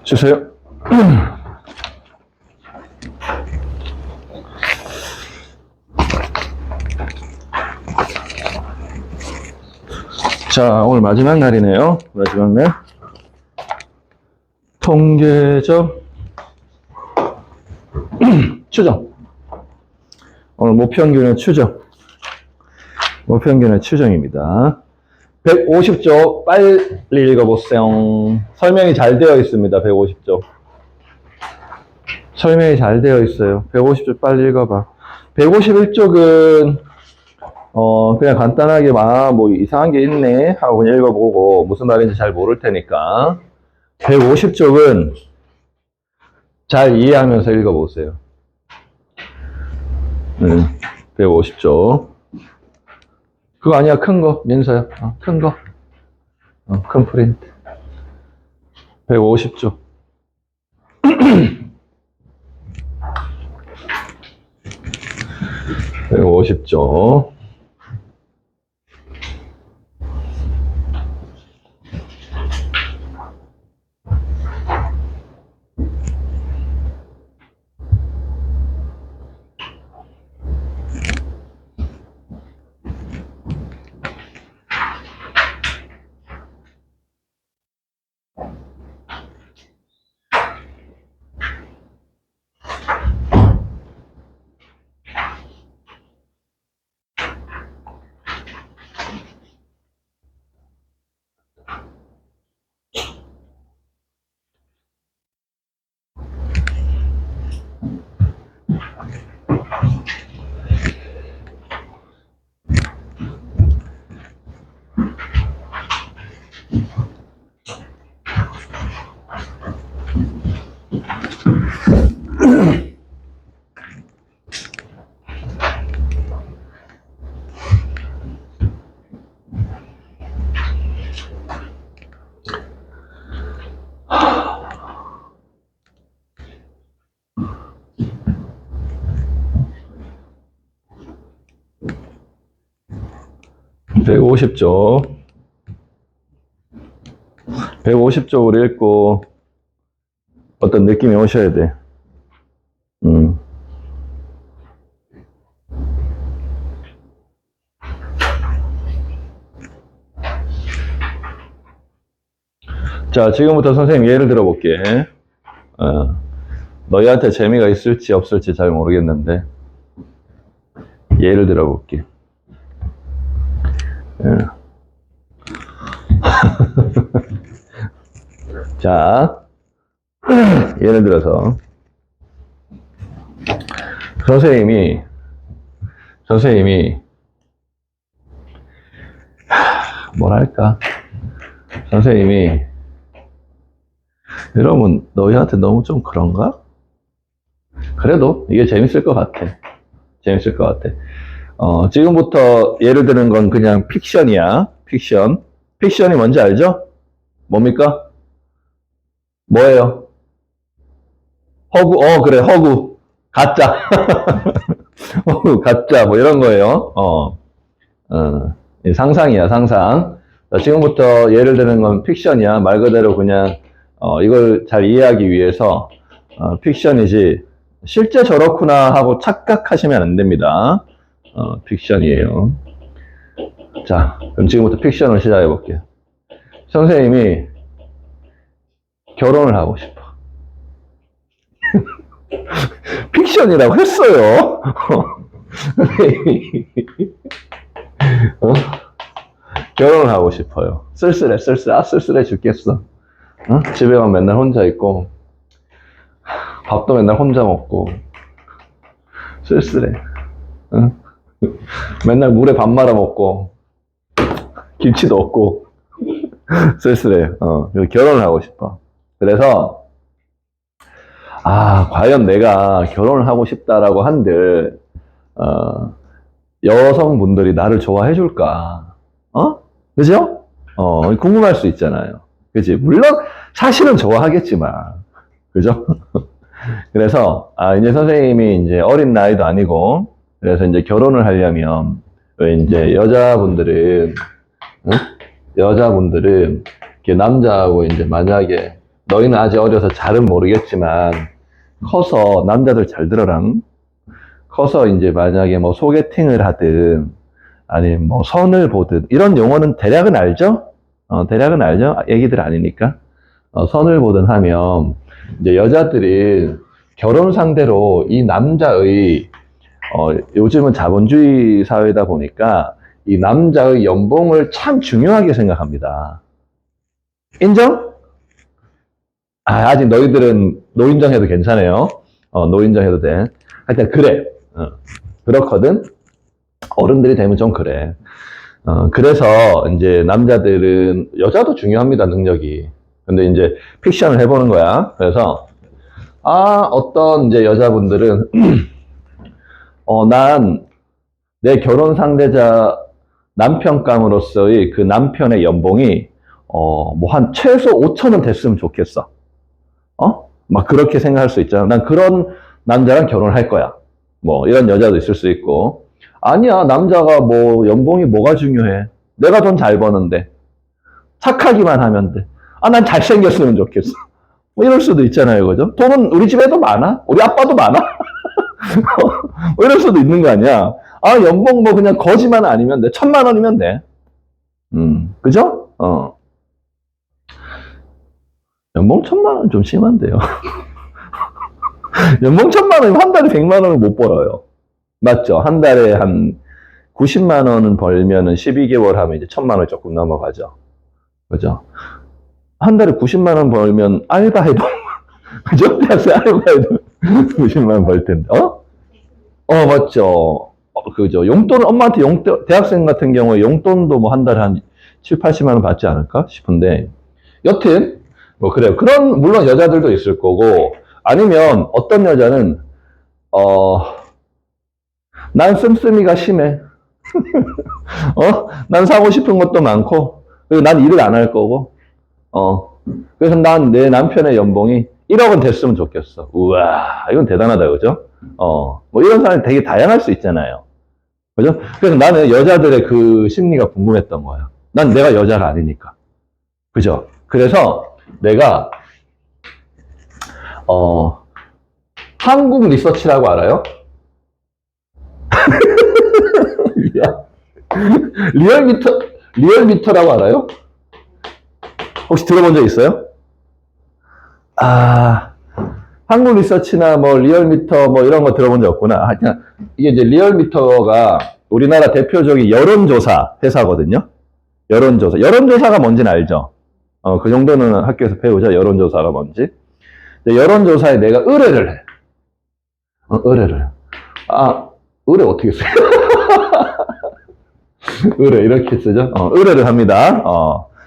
주세요. 자, 오늘 마지막 날이네요. 마지막 날. 통계적 추정. 오늘 모평균의 추정. 모평균의 추정입니다. 150쪽 빨리 읽어보세요. 설명이 잘 되어 있습니다. 150쪽. 설명이 잘 되어 있어요. 150쪽 빨리 읽어봐. 151쪽은 그냥 간단하게 뭐 이상한 게 있네 하고 그냥 읽어보고 무슨 말인지 잘 모를 테니까 150쪽은 잘 이해하면서 읽어보세요. 150쪽. 그거 아니야, 큰 거, 민서야. 큰 거. 큰 프린트. 150쪽. 150쪽. (150쪽) 150쪽을 읽고 어떤 느낌이 오셔야 돼. 자, 지금부터 선생님 예를 들어볼게. 너희한테 재미가 있을지 없을지 잘 모르겠는데 예를 들어볼게. 자, 예를 들어서 선생님이 뭐랄까, 선생님이 여러분 너희한테 너무 좀 그런가? 그래도 이게 재밌을 것 같아. 재밌을 것 같아. 지금부터 예를 드는 건 그냥 픽션이야. 픽션. 픽션이 뭔지 알죠? 뭡니까? 뭐예요? 허구, 그래, 허구. 가짜. 허구, 가짜, 뭐 이런 거예요. 상상이야, 상상. 자, 지금부터 예를 드는 건 픽션이야. 말 그대로 그냥, 이걸 잘 이해하기 위해서, 픽션이지, 실제 저렇구나 하고 착각하시면 안 됩니다. 픽션이에요. 자, 그럼 지금부터 픽션을 시작해 볼게요. 선생님이 결혼을 하고 싶어. 픽션이라고 했어요. 결혼을 하고 싶어요. 쓸쓸해. 쓸쓸해 죽겠어. 집에만 맨날 혼자 있고, 밥도 맨날 혼자 먹고, 쓸쓸해. 맨날 물에 밥 말아 먹고, 김치도 없고, 쓸쓸해. 결혼을 하고 싶어. 그래서, 과연 내가 결혼을 하고 싶다라고 한들, 여성분들이 나를 좋아해 줄까? 그죠? 궁금할 수 있잖아요. 그치? 물론, 사실은 좋아하겠지만, 그죠? 그래서, 이제 선생님이 이제 어린 나이도 아니고, 그래서 이제 결혼을 하려면, 왜 이제 여자분들은, 이렇게 남자하고 이제 만약에 너희는 아직 어려서 잘은 모르겠지만 커서 남자들 잘 들어랑 커서 이제 만약에 뭐 소개팅을 하든 아니면 뭐 선을 보든 이런 용어는 대략은 알죠? 대략은 알죠? 애기들 아니니까. 선을 보든 하면 이제 여자들이 결혼 상대로 이 남자의 요즘은 자본주의 사회다 보니까 이 남자의 연봉을 참 중요하게 생각합니다. 인정? 아직 너희들은 노인정해도 괜찮아요. 노인정해도 돼. 하여튼 그래. 그렇거든. 어른들이 되면 좀 그래. 그래서 이제 남자들은 여자도 중요합니다, 능력이. 근데 이제 픽션을 해보는 거야. 그래서 어떤 이제 여자분들은 난 내 결혼 상대자 남편감으로서의 그 남편의 연봉이 뭐 한 최소 5천은 됐으면 좋겠어. 막 그렇게 생각할 수 있잖아. 난 그런 남자랑 결혼할 거야. 뭐 이런 여자도 있을 수 있고. 아니야, 남자가 뭐 연봉이 뭐가 중요해. 내가 돈 잘 버는데 착하기만 하면 돼. 난 잘생겼으면 좋겠어. 뭐 이럴 수도 있잖아요, 그죠? 돈은 우리 집에도 많아. 우리 아빠도 많아. 뭐 이럴 수도 있는 거 아니야. 연봉 뭐 그냥 거지만 아니면 돼. 1,000만 원이면 돼. 그죠? 연봉 1,000만 원 좀 심한데요. 연봉 1,000만 원이면 한 달에 100만 원을 못 벌어요. 맞죠? 한 달에 한 90만 원은 벌면은 12개월 하면 이제 1,000만 원 조금 넘어가죠. 그죠? 한 달에 90만 원 벌면 알바해도, 그죠? 대학생 알바해도 90만 원 벌 텐데, 맞죠. 그죠. 용돈, 엄마한테 대학생 같은 경우에 용돈도 뭐 한 달에 한 7, 80만 원 받지 않을까 싶은데, 여튼, 뭐 그래요. 그런, 물론 여자들도 있을 거고, 아니면 어떤 여자는, 난 씀씀이가 심해. 난 사고 싶은 것도 많고, 그리고 난 일을 안 할 거고, 그래서 난 내 남편의 연봉이 1억은 됐으면 좋겠어. 우와, 이건 대단하다, 그죠? 뭐 이런 사람이 되게 다양할 수 있잖아요. 그죠? 그래서 나는 여자들의 그 심리가 궁금했던 거야. 난 내가 여자가 아니니까. 그죠? 그래서 내가, 한국 리서치라고 알아요? 리얼미터라고 알아요? 혹시 들어본 적 있어요? 한국 리서치나 뭐 리얼미터 뭐 이런 거 들어본 적 없구나. 하여튼 이게 이제 리얼미터가 우리나라 대표적인 여론조사 회사거든요. 여론조사가 뭔지는 알죠? 그 정도는 학교에서 배우죠. 여론조사가 뭔지. 여론조사에 내가 의뢰를 해. 의뢰를. 의뢰 어떻게 써요? 의뢰 이렇게 쓰죠. 의뢰를 합니다.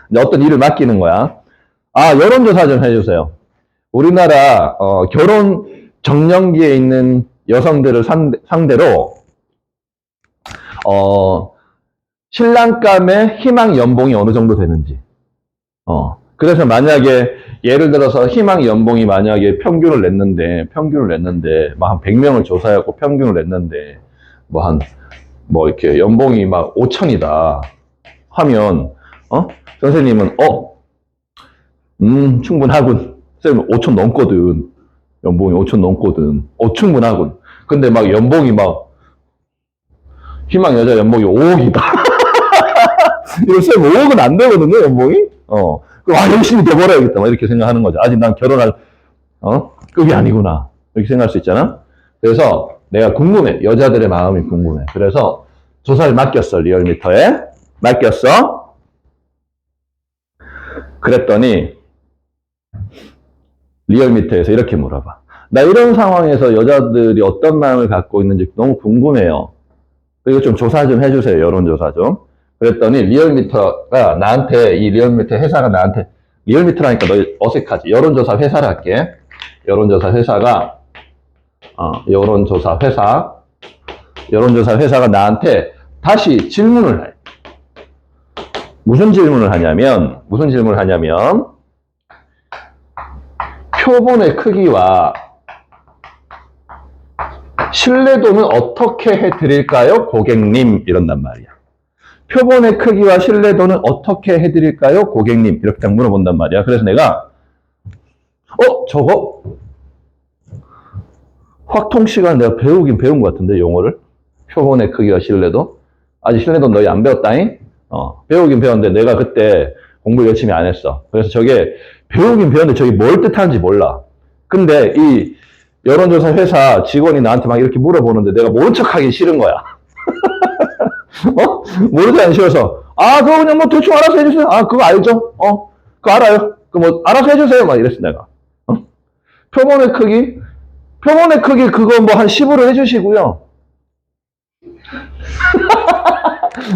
이제 어떤 일을 맡기는 거야. 여론조사 좀 해주세요. 우리나라 결혼 정년기에 있는 여성들을 상대로 신랑감의 희망 연봉이 어느 정도 되는지. 그래서 만약에 예를 들어서 희망 연봉이 만약에 평균을 냈는데 막 한 100명을 조사하고 평균을 냈는데 뭐 이렇게 연봉이 막 5천이다 하면 선생님은 충분하군. 쌤 5천 넘거든. 연봉이 5천 넘거든. 충분하군. 근데 막 연봉이 막 희망 여자 연봉이 5억이다. 이거 쌤 5억은 안 되거든요, 연봉이. 열심히 더 벌어야겠다. 막 이렇게 생각하는 거죠. 아직 난 결혼할 급이 아니구나. 이렇게 생각할 수 있잖아. 그래서 내가 궁금해. 여자들의 마음이 궁금해. 그래서 조사를 맡겼어. 리얼미터에 맡겼어. 그랬더니 리얼미터에서 이렇게 물어봐. 나 이런 상황에서 여자들이 어떤 마음을 갖고 있는지 너무 궁금해요. 그리고 좀 조사 좀 해주세요. 여론조사 좀. 그랬더니 리얼미터가 나한테, 이 리얼미터 회사가 나한테, 리얼미터라니까 너 어색하지. 여론조사 회사를 할게. 여론조사 회사가 여론조사 회사가 나한테 다시 질문을 해. 무슨 질문을 하냐면 표본의 크기와 신뢰도는 어떻게 해드릴까요, 고객님? 이런단 말이야. 표본의 크기와 신뢰도는 어떻게 해드릴까요, 고객님? 이렇게 딱 물어본단 말이야. 그래서 내가 저거? 확통 시간 내가 배운 것 같은데, 용어를. 표본의 크기와 신뢰도. 아직 신뢰도 너희 안 배웠다잉? 배우긴 배웠는데 내가 그때 공부 열심히 안 했어. 그래서 저게 배우긴 배웠는데 저게 뭘 뜻하는지 몰라. 근데 이 여론조사 회사 직원이 나한테 막 이렇게 물어보는데 내가 모른 척 하기 싫은 거야. 모른 척 하기 싫어서. 그거 그냥 뭐 대충 알아서 해주세요. 그거 알죠? 그거 알아요. 그거 뭐 알아서 해주세요. 막 이랬어, 내가. 표본의 크기? 표본의 크기 그거 뭐 한 10으로 해주시고요.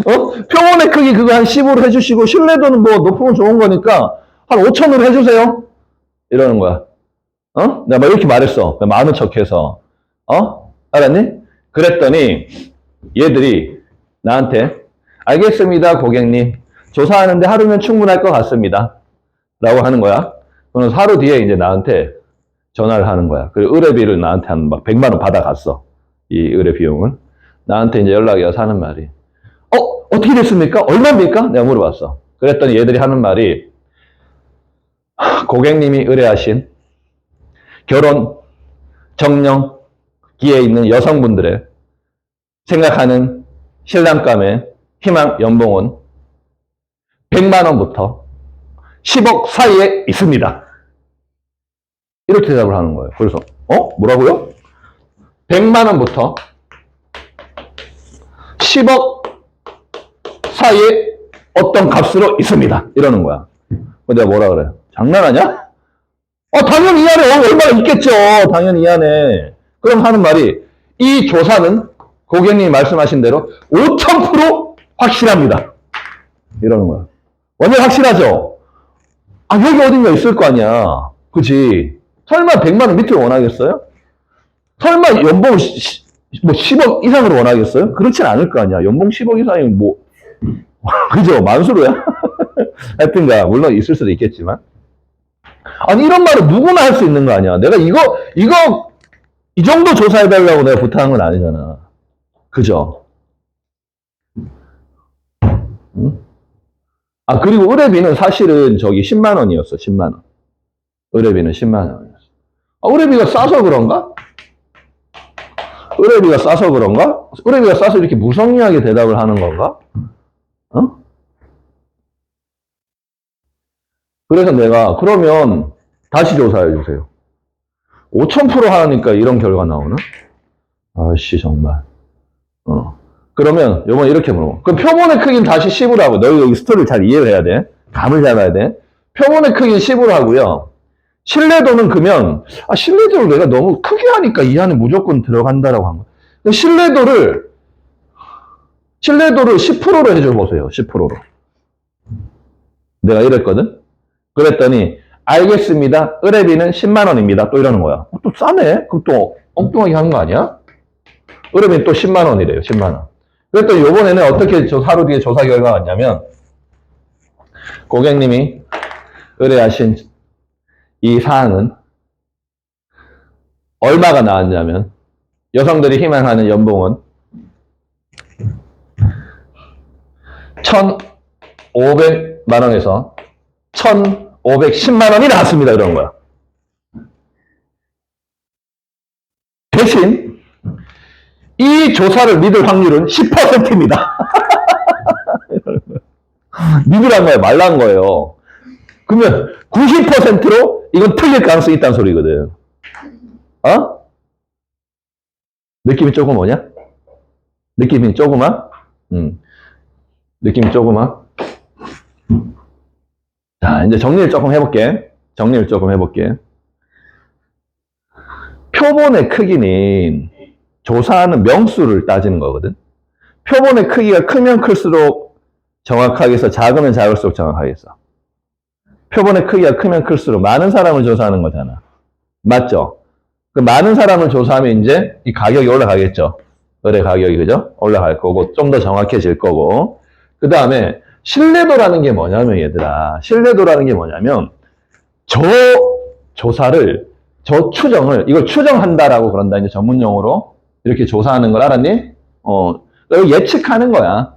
표본의 크기 그거 한 10으로 해주시고, 신뢰도는 뭐 높으면 좋은 거니까 한 5천으로 해주세요. 이러는 거야. 내가 막 이렇게 말했어. 많은 척해서. 알았니? 그랬더니 얘들이 나한테 알겠습니다, 고객님. 조사하는데 하루면 충분할 것 같습니다. 라고 하는 거야. 그래서 하루 뒤에 이제 나한테 전화를 하는 거야. 그리고 의뢰비를 나한테 한 막 100만 원 받아갔어. 이 의뢰 비용을. 나한테 이제 연락이 와서 하는 말이, 어떻게 됐습니까? 얼마입니까? 내가 물어봤어. 그랬더니 얘들이 하는 말이, 고객님이 의뢰하신 결혼, 정년기에 있는 여성분들의 생각하는 신랑감의 희망 연봉은 100만 원부터 10억 사이에 있습니다. 이렇게 대답을 하는 거예요. 그래서 뭐라고요? 100만 원부터 10억 사이에 어떤 값으로 있습니다. 이러는 거야. 내가 뭐라 그래? 장난하냐? 당연히 이 안에 얼마나 있겠죠. 당연히 이 안에. 그럼 하는 말이, 이 조사는 고객님이 말씀하신 대로 5000% 확실합니다. 이러는 거야. 완전 확실하죠? 여기 어딘가 있을 거 아니야. 그치? 설마 100만 원 밑으로 원하겠어요? 설마 연봉 뭐 10억 이상으로 원하겠어요? 그렇진 않을 거 아니야. 연봉 10억 이상이면 뭐, 그죠? 만수로야? 하여튼가, 물론 있을 수도 있겠지만. 이런 말은 누구나 할 수 있는 거 아니야. 내가 이 정도 조사해달라고 내가 부탁한 건 아니잖아. 그죠? 응? 그리고 의뢰비는 사실은 저기 10만 원이었어, 10만 원. 의뢰비는 10만 원이었어. 의뢰비가 싸서 그런가? 의뢰비가 싸서 그런가? 의뢰비가 싸서 이렇게 무성의하게 대답을 하는 건가? 그래서 내가, 그러면 다시 조사해 주세요. 5000% 하니까 이런 결과 나오나? 아씨, 정말. 그러면 요번 이렇게 물어봐. 그럼 표본의 크기는 다시 10으로 하고, 너희 여기 스토리를 잘 이해를 해야 돼. 감을 잡아야 돼. 표본의 크기는 10으로 하고요. 신뢰도는 그러면, 신뢰도를 내가 너무 크게 하니까 이 안에 무조건 들어간다라고 한 거야. 신뢰도를 10%로 해줘 보세요. 10%로. 내가 이랬거든? 그랬더니, 알겠습니다. 의뢰비는 10만 원입니다. 또 이러는 거야. 또 싸네? 그럼 또 엉뚱하게 하는 거 아니야? 의뢰비는 또 10만 원이래요. 10만 원. 그랬더니 요번에는 어떻게 하루 뒤에 조사 결과가 왔냐면, 고객님이 의뢰하신 이 사항은 얼마가 나왔냐면, 여성들이 희망하는 연봉은 1,500만 원에서 1,510만 원이 나왔습니다. 이런 거야. 대신 이 조사를 믿을 확률은 10%입니다. 믿으란 거예요. 말란 거예요. 그러면 90%로 이건 틀릴 가능성이 있다는 소리거든. 느낌이 조금 오냐? 느낌이 조금아? 느낌이 조금아? 자, 이제 정리를 조금 해볼게. 표본의 크기는 조사하는 명수를 따지는 거거든. 표본의 크기가 크면 클수록 정확하게 써, 작으면 작을수록 정확하게 써. 표본의 크기가 크면 클수록 많은 사람을 조사하는 거잖아. 맞죠? 그 많은 사람을 조사하면 이제 이 가격이 올라가겠죠. 의뢰 가격이, 그죠? 올라갈 거고, 좀 더 정확해질 거고. 그 다음에 신뢰도라는 게 뭐냐면, 얘들아. 신뢰도라는 게 뭐냐면, 저 추정을, 이걸 추정한다라고 그런다. 이제 전문용어로. 이렇게 조사하는 걸 알았니? 예측하는 거야.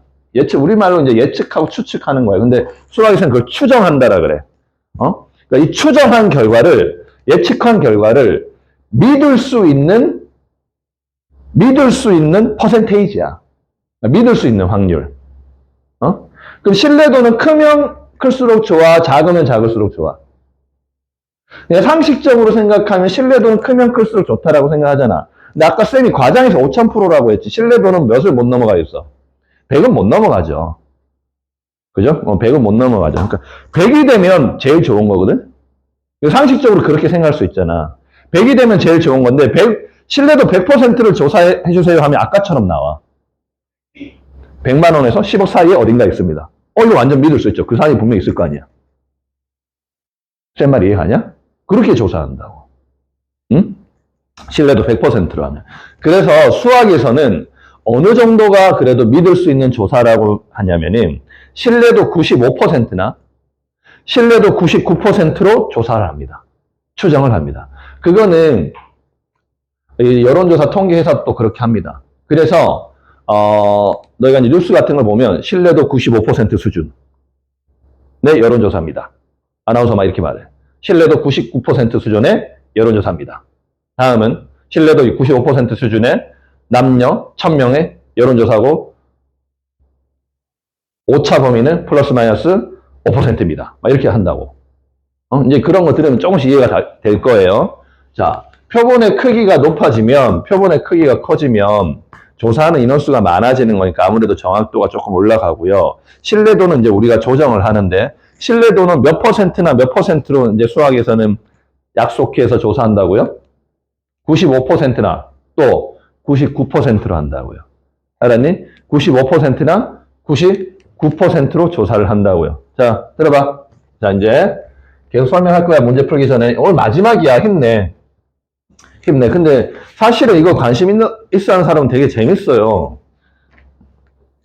우리말로 이제 예측하고 추측하는 거야. 근데 수학에서는 그걸 추정한다라 그래. 그러니까 이 추정한 결과를 예측한 결과를 믿을 수 있는 퍼센테이지야. 믿을 수 있는 확률. 그럼 신뢰도는 크면 클수록 좋아, 작으면 작을수록 좋아. 상식적으로 생각하면 신뢰도는 크면 클수록 좋다라고 생각하잖아. 근데 아까 쌤이 과장에서 5000%라고 했지. 신뢰도는 몇을 못 넘어가 있어? 100은 못 넘어가죠. 그죠? 100은 못 넘어가죠. 그러니까 100이 되면 제일 좋은 거거든? 상식적으로 그렇게 생각할 수 있잖아. 100이 되면 제일 좋은 건데, 신뢰도 100%를 조사해 주세요 하면 아까처럼 나와. 100만 원에서 10억 사이에 어딘가 있습니다. 이거 완전 믿을 수 있죠. 그 사이에 분명히 있을 거 아니야. 쌤 말 이해하냐? 그렇게 조사한다고. 응? 신뢰도 100%로 하면. 그래서 수학에서는 어느 정도가 그래도 믿을 수 있는 조사라고 하냐면은 신뢰도 95%나 신뢰도 99%로 조사를 합니다. 추정을 합니다. 그거는 여론조사 통계회사 또 그렇게 합니다. 그래서 너희가 이제 뉴스 같은 걸 보면 신뢰도 95% 수준의 여론조사입니다. 아나운서 막 이렇게 말해. 신뢰도 99% 수준의 여론조사입니다. 다음은 신뢰도 95% 수준의 남녀 1000명의 여론조사고 오차 범위는 플러스 마이너스 5%입니다. 막 이렇게 한다고. 이제 그런 거 들으면 조금씩 이해가 될 거예요. 자, 표본의 크기가 높아지면, 표본의 크기가 커지면 조사하는 인원수가 많아지는 거니까 아무래도 정확도가 조금 올라가고요. 신뢰도는 이제 우리가 조정을 하는데 신뢰도는 몇 퍼센트나 몇 퍼센트로 이제 수학에서는 약속해서 조사한다고요? 95%나 또 99%로 한다고요. 알았니? 95%나 99%로 조사를 한다고요. 자, 들어봐. 자, 이제 계속 설명할 거야. 문제 풀기 전에. 오늘 마지막이야. 힘내. 힘내. 근데 사실은 이거 관심 있어 하는 사람은 되게 재밌어요.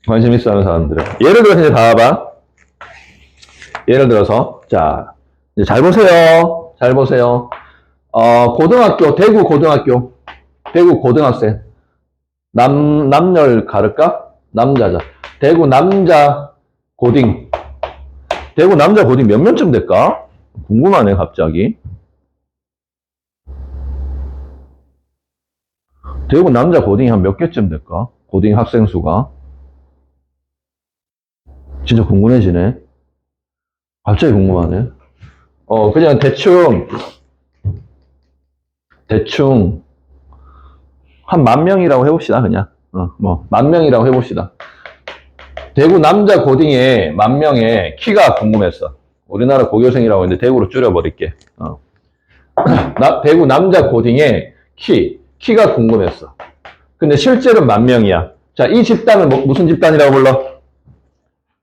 관심 있어 하는 사람들은. 예를 들어서 이제 봐봐. 예를 들어서, 자, 이제 잘 보세요. 잘 보세요. 고등학교, 대구 고등학생. 남녀를 가를까? 남자자. 대구 남자 고딩. 대구 남자 고딩 몇 명쯤 될까? 궁금하네, 갑자기. 대구 남자 고딩이 한 몇 개쯤 될까? 고딩 학생 수가. 진짜 궁금해지네. 갑자기 궁금하네. 그냥 대충 한 10,000명이라고 해봅시다, 그냥. 10,000명이라고 해봅시다. 대구 남자 고딩의 10,000명의 키가 궁금했어. 우리나라 고교생이라고 했는데 대구로 줄여버릴게. 대구 남자 고딩의 키가 궁금했어. 근데 실제로는 10,000명이야. 자, 이 집단을 무슨 집단이라고 불러?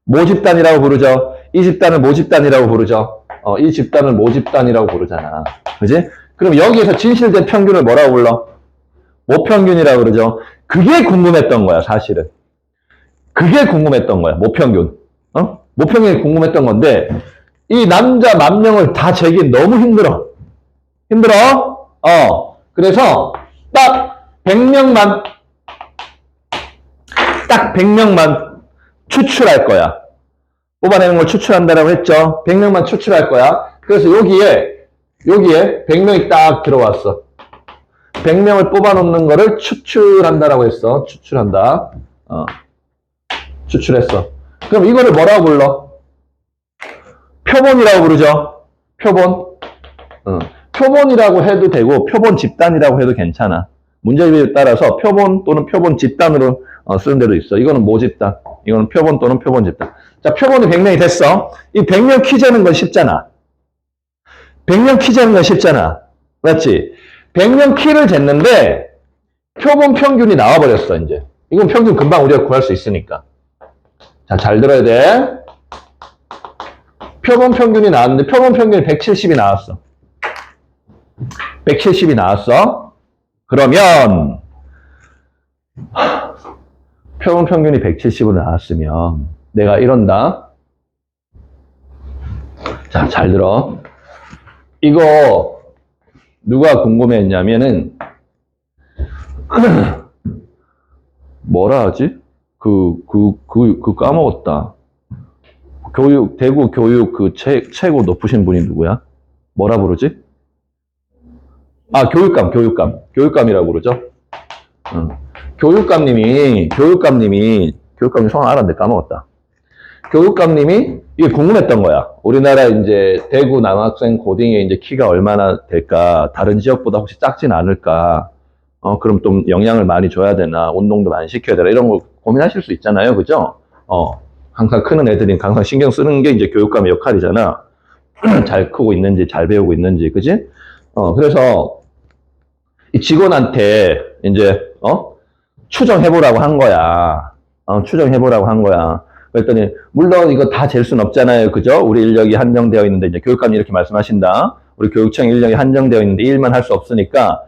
모 집단이라고 부르죠. 이 집단을 모 집단이라고 부르죠. 이 집단을 모 집단이라고 부르잖아. 그지? 그럼 여기에서 진실된 평균을 뭐라고 불러? 모평균이라고 그러죠. 그게 궁금했던 거야, 사실은. 그게 궁금했던 거야, 모평균. 모평균이 궁금했던 건데, 이 남자 10,000명을 다 재기 너무 힘들어. 힘들어? 그래서 딱 100명만 추출할 거야. 뽑아내는 걸 추출한다라고 했죠. 100명만 추출할 거야. 그래서 여기에 100명이 딱 들어왔어. 100명을 뽑아놓는 거를 추출한다라고 했어. 추출한다. 추출했어. 그럼 이거를 뭐라고 불러? 표본이라고 부르죠. 표본. 표본이라고 해도 되고 표본 집단이라고 해도 괜찮아. 문제에 따라서 표본 또는 표본 집단으로 쓰는 데도 있어. 이거는 모집단. 이거는 표본 또는 표본 집단. 자, 표본이 100명이 됐어. 이 100명 키 재는 건 쉽잖아. 100명 키 재는 건 쉽잖아. 맞지? 100명 키를 쟀는데 표본 평균이 나와버렸어, 이제. 이건 평균 금방 우리가 구할 수 있으니까. 자, 잘 들어야 돼. 표본 평균이 나왔는데 표본 평균이 170이 나왔어. 170이 나왔어. 그러면 표본 평균이 170으로 나왔으면 내가 이런다. 자, 잘 들어. 이거 누가 궁금해했냐면은 뭐라 하지? 까먹었다. 대구 교육 최고 높으신 분이 누구야? 뭐라 부르지? 아, 교육감이라고 그러죠. 교육감님 성함 알았는데 까먹었다. 교육감님이 이게 궁금했던 거야. 우리나라 이제 대구 남학생 고딩의 이제 키가 얼마나 될까? 다른 지역보다 혹시 작진 않을까? 그럼 좀 영양을 많이 줘야 되나? 운동도 많이 시켜야 되나? 이런 거 고민하실 수 있잖아요. 그죠? 항상 크는 애들이 항상 신경 쓰는 게 이제 교육감의 역할이잖아. 잘 크고 있는지, 잘 배우고 있는지, 그지? 그래서 이 직원한테 이제, 추정해보라고 한 거야. 추정해보라고 한 거야. 그랬더니, 물론 이거 다 잴 순 없잖아요. 그죠? 우리 인력이 한정되어 있는데, 이제 교육감이 이렇게 말씀하신다. 우리 교육청 인력이 한정되어 있는데, 이 일만 할 수 없으니까,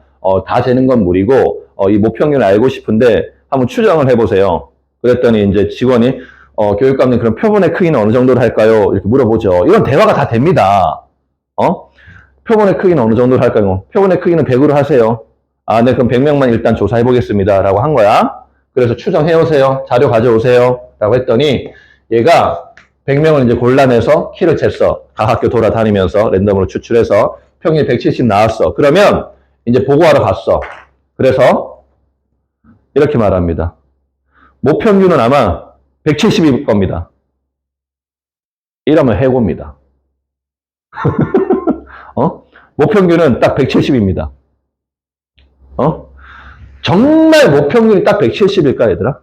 다 재는 건 무리고, 이 모평균을 알고 싶은데, 한번 추정을 해보세요. 그랬더니 이제 직원이, 교육감님 그럼 표본의 크기는 어느 정도로 할까요? 이렇게 물어보죠. 이런 대화가 다 됩니다. 표본의 크기는 어느 정도로 할까요? 표본의 크기는 100으로 하세요. 아, 네, 그럼 100명만 일단 조사해 보겠습니다. 라고 한 거야. 그래서 추정해 오세요. 자료 가져오세요. 라고 했더니 얘가 100명을 이제 골라내서 키를 쟀어. 각 학교 돌아다니면서 랜덤으로 추출해서 평균이 170 나왔어. 그러면 이제 보고하러 갔어. 그래서 이렇게 말합니다. 모평균은 아마 170일 겁니다. 이러면 해고입니다. 모평균은 딱 170입니다. 정말 모평균이 딱 170일까, 얘들아?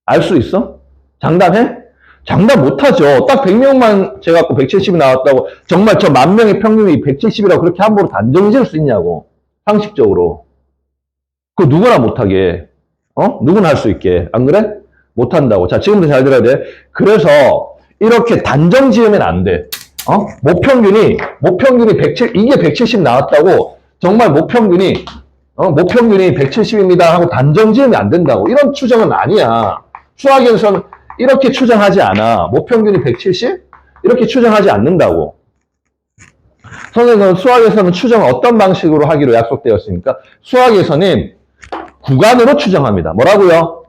알 수 있어? 장담해? 장담 못하죠. 딱 100명만 재갖고 170이 나왔다고, 정말 저 10,000명의 평균이 170이라고 그렇게 함부로 단정 지을 수 있냐고. 상식적으로. 그거 누구나 못하게. 누구나 할 수 있게. 안 그래? 못한다고. 자, 지금부터 잘 들어야 돼. 그래서, 이렇게 단정 지으면 안 돼. 모평균이 170, 이게 170 나왔다고, 정말 모평균이 170입니다 하고 단정 지으면 안 된다고. 이런 추정은 아니야. 수학에서는 이렇게 추정하지 않아. 모평균이 170? 이렇게 추정하지 않는다고. 선생님은 수학에서는 추정을 어떤 방식으로 하기로 약속되었습니까? 수학에서는 구간으로 추정합니다. 뭐라고요?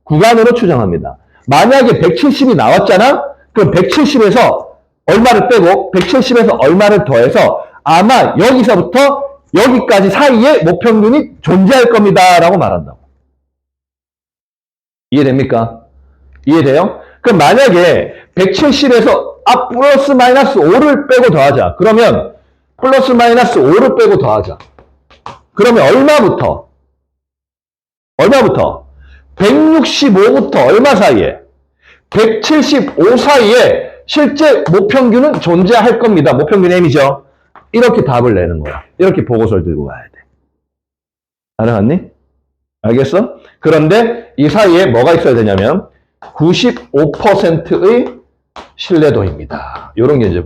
구간으로 추정합니다. 만약에 170이 나왔잖아? 그럼 170에서 얼마를 빼고 170에서 얼마를 더해서 아마 여기서부터 여기까지 사이에 모평균이 존재할 겁니다. 라고 말한다고. 이해됩니까? 이해돼요? 그럼 만약에 170에서 플러스 마이너스 5를 빼고 더하자. 그러면 플러스 마이너스 5를 빼고 더하자. 그러면 얼마부터? 165부터 얼마 사이에? 175 사이에 실제 모평균은 존재할 겁니다. 모평균 M이죠. 이렇게 답을 내는 거야. 이렇게 보고서를 들고 가야 돼. 알아갔니? 알겠어? 그런데 이 사이에 뭐가 있어야 되냐면 95%의 신뢰도입니다. 이런 게 이제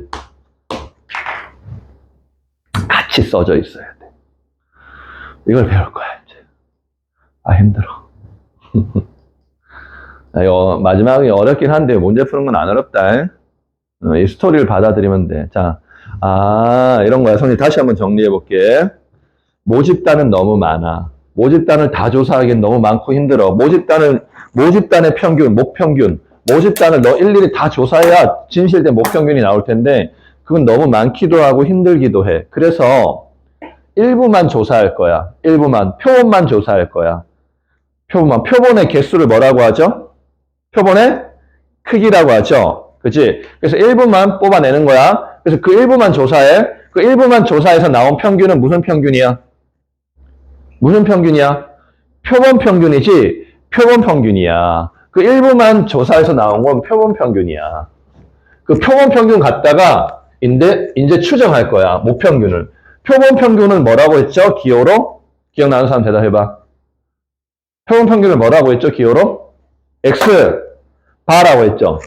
같이 써져 있어야 돼. 이걸 배울 거야, 이제. 아, 힘들어. 마지막에 어렵긴 한데 문제 푸는 건 안 어렵다. 이 스토리를 받아들이면 돼. 자, 이런 거야. 선생님 다시 한번 정리해 볼게. 모집단은 너무 많아. 모집단을 다 조사하기엔 너무 많고 힘들어. 모집단의 평균, 목평균, 모집단을 너 일일이 다 조사해야 진실된 목평균이 나올 텐데, 그건 너무 많기도 하고 힘들기도 해. 그래서 일부만 조사할 거야. 표본만 조사할 거야. 표본의 개수를 뭐라고 하죠? 표본의 크기라고 하죠. 그치? 그래서 일부만 뽑아내는 거야. 그래서 그 일부만 조사해. 그 일부만 조사해서 나온 평균은 무슨 평균이야? 무슨 평균이야? 표본 평균이지, 표본 평균이야. 그 일부만 조사해서 나온 건 표본 평균이야. 그 표본 평균 갖다가 이제 추정할 거야. 모평균을. 표본 평균을 뭐라고 했죠? 기호로? 기억나는 사람 대답해봐. 표본 평균을 뭐라고 했죠? 기호로? X 바라고 했죠.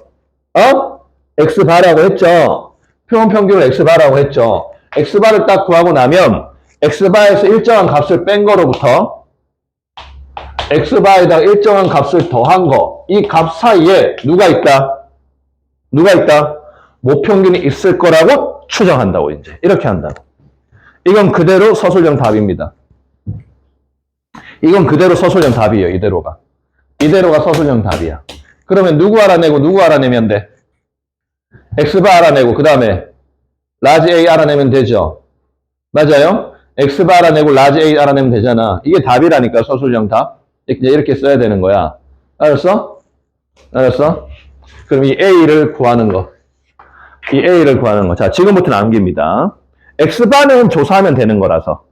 X 바라고 했죠. 표본 평균을 X 바라고 했죠. X 바를 딱 구하고 나면 X 바에서 일정한 값을 뺀 거로부터 X 바에다가 일정한 값을 더한 거, 이 값 사이에 누가 있다? 모평균이 있을 거라고 추정한다고, 이제. 이렇게 한다고. 이건 그대로 서술형 답입니다. 이건 그대로 서술형 답이에요, 이대로가. 이대로가 서술형 답이야. 그러면 누구 알아내면 돼? X바 알아내고, 그 다음에 라지 A 알아내면 되죠. 맞아요? X바 알아내고 라지 A 알아내면 되잖아. 이게 답이라니까, 서술형 답. 이렇게 써야 되는 거야. 알았어? 알았어? 그럼 이 A를 구하는 거. 이 A를 구하는 거. 자, 지금부터 남깁니다. X바는 조사하면 되는 거라서.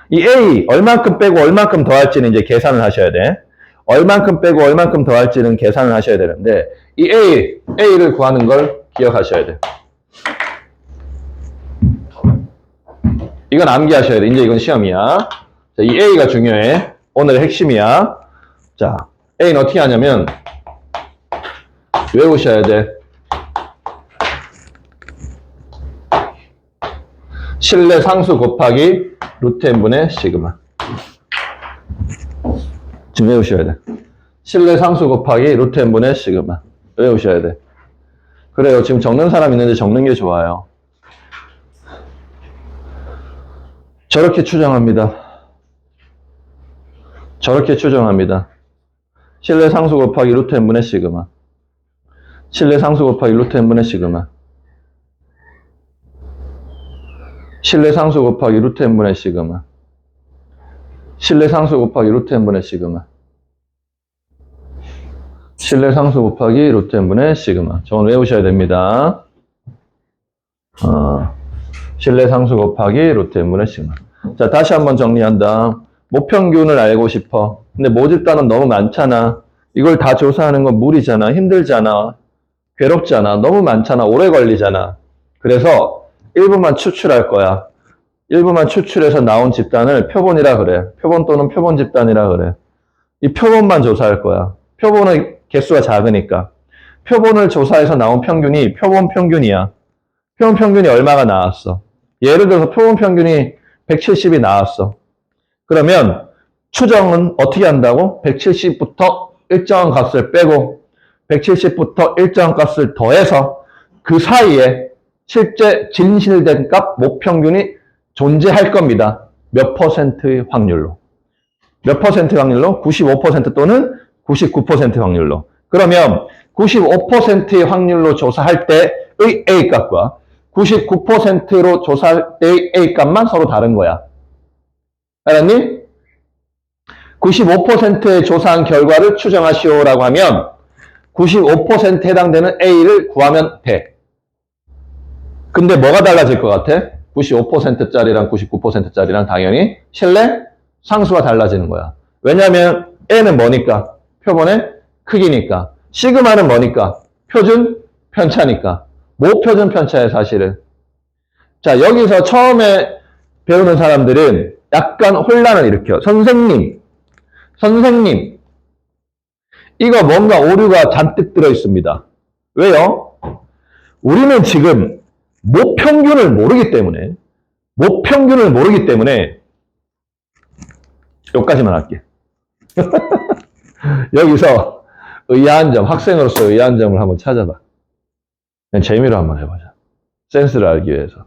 이 A, 얼만큼 빼고 얼만큼 더할지는 이제 계산을 하셔야 돼. 얼만큼 빼고 얼만큼 더할지는 계산을 하셔야 되는데, 이 A를 구하는 걸 기억하셔야 돼. 이건 암기하셔야 돼. 이제 이건 시험이야. 자, 이 A가 중요해. 오늘의 핵심이야. 자, A는 어떻게 하냐면, 외우셔야 돼. 실내 상수 곱하기 루트 n분의 시그마. 지금 외우셔야 돼. 실내 상수 곱하기 루트 n분의 시그마. 외우셔야 돼. 그래요. 지금 적는 사람 있는데 적는 게 좋아요. 저렇게 추정합니다. 저렇게 추정합니다. 실내 상수 곱하기 루트 n분의 시그마. 실내 상수 곱하기 루트 n분의 시그마. 실내 상수 곱하기 루트 n분의 시그마. 실내 상수 곱하기 루트 n분의 시그마. 실내 상수 곱하기 루트 n분의 시그마. 저건 외우셔야 됩니다. 실내 상수 곱하기 루트 n분의 시그마. 자, 다시 한번 정리한다. 모평균을 알고 싶어. 근데 모집단은 너무 많잖아. 이걸 다 조사하는 건 무리잖아. 힘들잖아. 괴롭잖아. 너무 많잖아. 오래 걸리잖아. 그래서 일부만 추출할 거야. 일부만 추출해서 나온 집단을 표본이라 그래. 표본 또는 표본 집단이라 그래. 이 표본만 조사할 거야. 표본의 개수가 작으니까. 표본을 조사해서 나온 평균이 표본 평균이야. 표본 평균이 얼마가 나왔어? 예를 들어서 표본 평균이 170이 나왔어. 그러면 추정은 어떻게 한다고? 170부터 일정한 값을 빼고 170부터 일정한 값을 더해서 그 사이에 실제 진실된 값 모평균이 존재할 겁니다. 몇 퍼센트의 확률로? 몇 퍼센트 확률로? 95% 또는 99% 확률로. 그러면 95%의 확률로 조사할 때의 A값과 99%로 조사할 때의 A값만 서로 다른 거야. 알았니? 95%의 조사한 결과를 추정하시오라고 하면 95%에 해당되는 A를 구하면 돼. 근데 뭐가 달라질 것 같아? 95%짜리랑 99%짜리랑 당연히 실내 상수가 달라지는 거야. 왜냐하면 N은 뭐니까? 표본의 크기니까. 시그마는 뭐니까? 표준 편차니까. 모표준 편차야, 사실은. 자, 여기서 처음에 배우는 사람들은 약간 혼란을 일으켜. 선생님, 이거 뭔가 오류가 잔뜩 들어 있습니다. 왜요? 우리는 지금 모평균을 모르기 때문에 여기까지만 할게. 여기서 의아한 점, 학생으로서 의아한 점을 한번 찾아봐. 그냥 재미로 한번 해보자. 센스를 알기 위해서.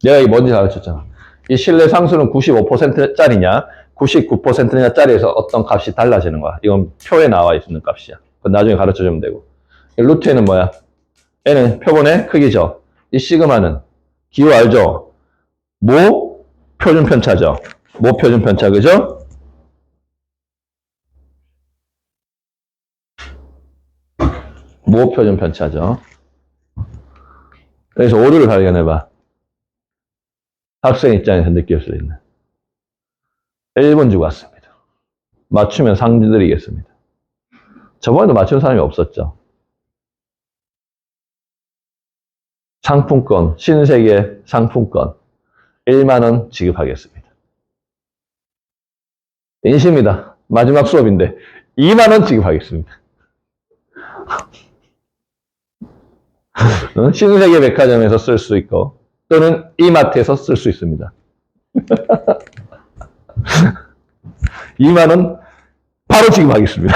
내가 이게 뭔지 가르쳤잖아. 이 실내 상수는 95%짜리냐, 99%냐 짜리에서 어떤 값이 달라지는 거야. 이건 표에 나와 있는 값이야. 그건 나중에 가르쳐주면 되고. 루트는 뭐야? N은 표본의 크기죠. 이 시그마는 기호 알죠? 모 표준 편차죠. 모 표준 편차, 그죠? 모 표준 편차죠. 그래서 오류를 발견해봐. 학생 입장에서 느낄 수 있는. 1분 주고 왔습니다. 맞추면 상 드리겠습니다. 저번에도 맞춘 사람이 없었죠. 상품권, 신세계 상품권 1만원 지급하겠습니다. 인시입니다. 마지막 수업인데 2만원 지급하겠습니다. 신세계 백화점에서 쓸 수 있고 또는 이마트에서 쓸 수 있습니다. 2만원 바로 지급하겠습니다.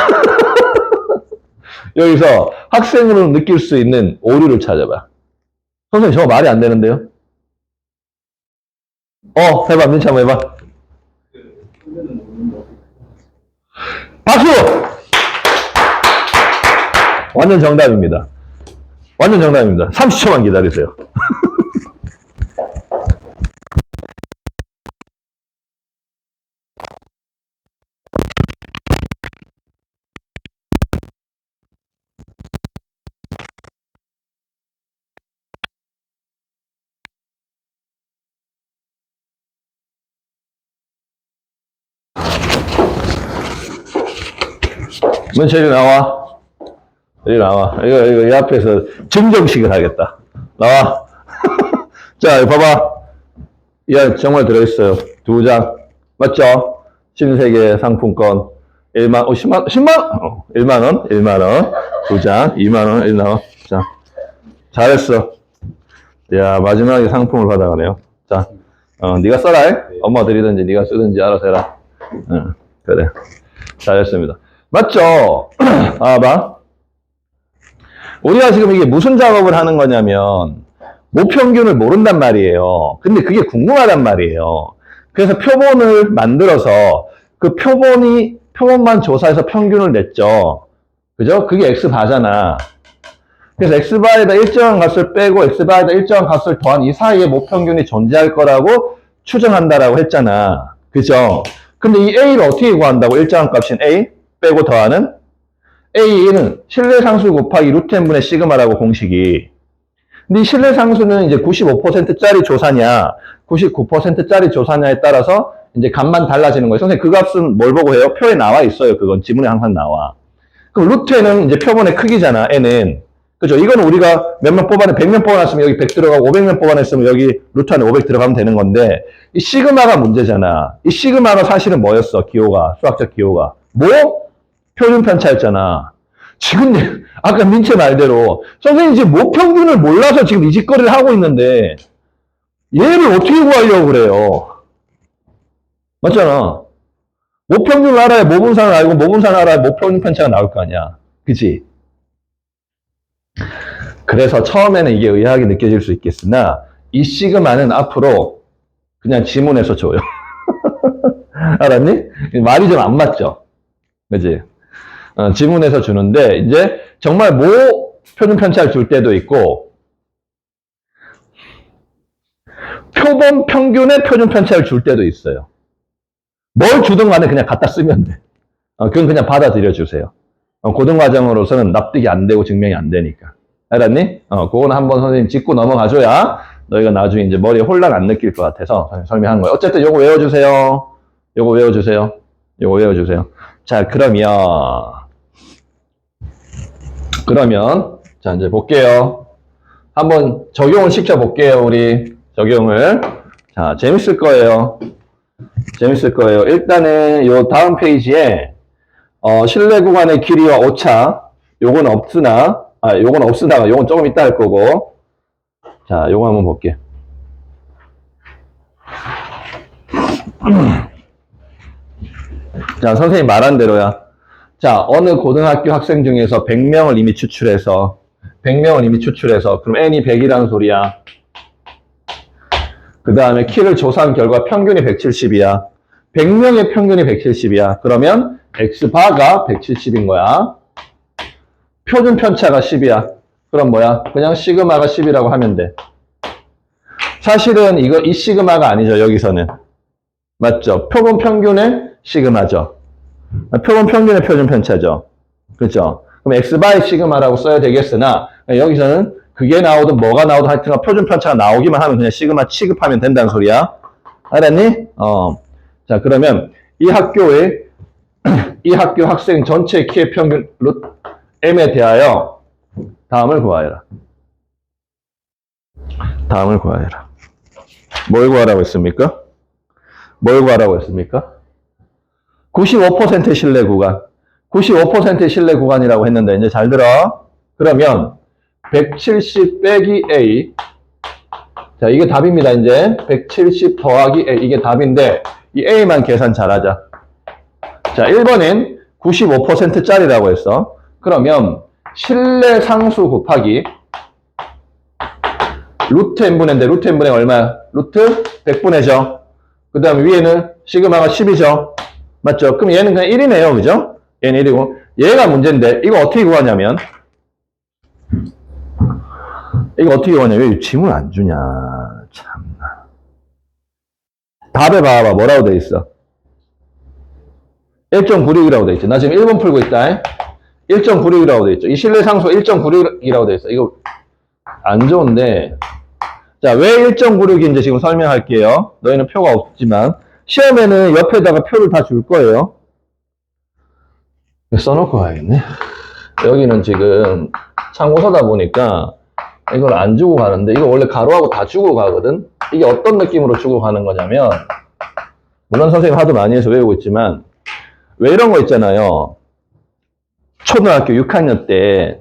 여기서 학생으로 느낄 수 있는 오류를 찾아봐. 선생님, 저거 말이 안 되는데요? 해봐. 민치 한번 해봐. 박수! 완전 정답입니다. 완전 정답입니다. 30초만 기다리세요. 너 저리 나와. 저리 나와. 이거 이 앞에서 증정식을 하겠다. 나와. 자, 이거 봐봐. 야, 정말 들어있어요. 2장. 맞죠? 신세계 상품권. 1만, 10만? 1만원? 1만원. 2장. 2만원. 1만원. 자. 잘했어. 야, 마지막에 상품을 받아가네요. 자, 네가 써라. 엄마 드리든지 네가 쓰든지 알아서 해라. 응, 그래. 잘했습니다. 맞죠? 아, 봐. 우리가 지금 이게 무슨 작업을 하는 거냐면, 모평균을 모른단 말이에요. 근데 그게 궁금하단 말이에요. 그래서 표본을 만들어서 그 표본만 조사해서 평균을 냈죠. 그죠? 그게 X바잖아. 그래서 X바에다 일정한 값을 빼고 X바에다 일정한 값을 더한 이 사이에 모평균이 존재할 거라고 추정한다라고 했잖아. 그죠? 근데 이 A를 어떻게 구한다고? 일정한 값인 A 빼고 더하는 A는 신뢰상수 곱하기 루트 n분의 시그마라고 공식이. 근데 이 신뢰상수는 이제 95%짜리 조사냐, 99%짜리 조사냐에 따라서 이제 값만 달라지는 거예요. 선생님, 그 값은 뭘 보고 해요? 표에 나와 있어요. 그건 지문에 항상 나와. 그럼 루트 n은 이제 표본의 크기잖아, n은. 그죠? 이거는 우리가 몇 명 뽑아내, 100명 뽑아놨으면 여기 100 들어가고 500명 뽑아냈으면 여기 루트 안에 500 들어가면 되는 건데, 이 시그마가 문제잖아. 이 시그마가 사실은 뭐였어? 기호가, 수학적 기호가. 뭐? 표준 편차였잖아. 지금 아까 민채 말대로 선생님 지금 모평균을 몰라서 지금 이 짓거리를 하고 있는데 얘를 어떻게 구하려고 그래요? 맞잖아. 모평균을 알아야 모분산을 알고 모분산을 알아야 모평균 편차가 나올 거 아니야. 그치? 그래서 처음에는 이게 의아하게 느껴질 수 있겠으나 이 시그마는 앞으로 그냥 지문에서 줘요. 알았니? 말이 좀 안 맞죠? 그치? 지문에서 주는데 이제 정말 표준 편차를 줄 때도 있고 표본 평균의 표준 편차를 줄 때도 있어요. 뭘 주든 간에 그냥 갖다 쓰면 돼. 그건 그냥 받아들여 주세요. 고등과정으로서는 납득이 안 되고 증명이 안 되니까. 알았니? 그거는 한번 선생님 짚고 넘어가줘야 너희가 나중에 이제 머리에 혼란 안 느낄 것 같아서 설명한 거예요. 어쨌든 요거 외워주세요. 요거 외워주세요. 요거 외워주세요. 자, 그러면 자 이제 볼게요. 한번 적용을 시켜볼게요. 우리 적용을. 자, 재밌을 거예요. 일단은 요 다음 페이지에 실내 구간의 길이와 오차 요건 없으나 요건 조금 이따 할 거고. 자, 요거 한번 볼게. 자, 선생님 말한 대로야. 자, 어느 고등학교 학생 중에서 100명을 이미 추출해서 그럼 n이 100이라는 소리야. 그 다음에 키를 조사한 결과 평균이 170이야. 100명의 평균이 170이야. 그러면 x바가 170인 거야. 표준 편차가 10이야. 그럼 뭐야? 그냥 시그마가 10이라고 하면 돼. 사실은 이 시그마가 아니죠. 여기서는. 맞죠? 표본 평균의 시그마죠. 표본 평균의 표준 편차죠. 그렇죠? 그럼 x바의 시그마라고 써야 되겠으나 여기서는 그게 나오든 뭐가 나오든 하여튼 표준 편차가 나오기만 하면 그냥 시그마 취급하면 된다는 소리야. 알았니? 자, 그러면 이 학교 학생 전체 키의 평균 m에 대하여 다음을 구하여라. 뭘 구하라고 했습니까? 95% 신뢰 구간. 95% 신뢰 구간이라고 했는데, 이제 잘 들어. 그러면, 170 빼기 A. 자, 이게 답입니다, 이제. 170 더하기 A. 이게 답인데, 이 A만 계산 잘하자. 자, 1번엔 95%짜리라고 했어. 그러면, 신뢰 상수 곱하기, 루트 n분의인데, 루트 n분의 얼마야? 루트 100분의죠. 그 다음에 위에는 시그마가 10이죠. 맞죠? 그럼 얘는 그냥 1이네요. 그죠? 얘는 1이고. 얘가 문제인데, 이거 어떻게 구하냐면, 왜 지문 안 주냐. 참나. 답에 봐봐. 뭐라고 돼 있어? 1.96이라고 돼 있죠. 나 지금 1번 풀고 있다. 1.96이라고 돼 있죠. 이 신뢰상수 1.96이라고 돼 있어. 이거 안 좋은데. 자, 왜 1.96인지 지금 설명할게요. 너희는 표가 없지만. 시험에는 옆에다가 표를 다 줄 거예요. 써놓고 가야겠네. 여기는 지금 참고서다 보니까 이걸 안 주고 가는데, 이거 원래 가로하고 다 주고 가거든? 이게 어떤 느낌으로 주고 가는 거냐면, 물론 선생님 하도 많이 해서 외우고 있지만, 왜 이런 거 있잖아요. 초등학교 6학년 때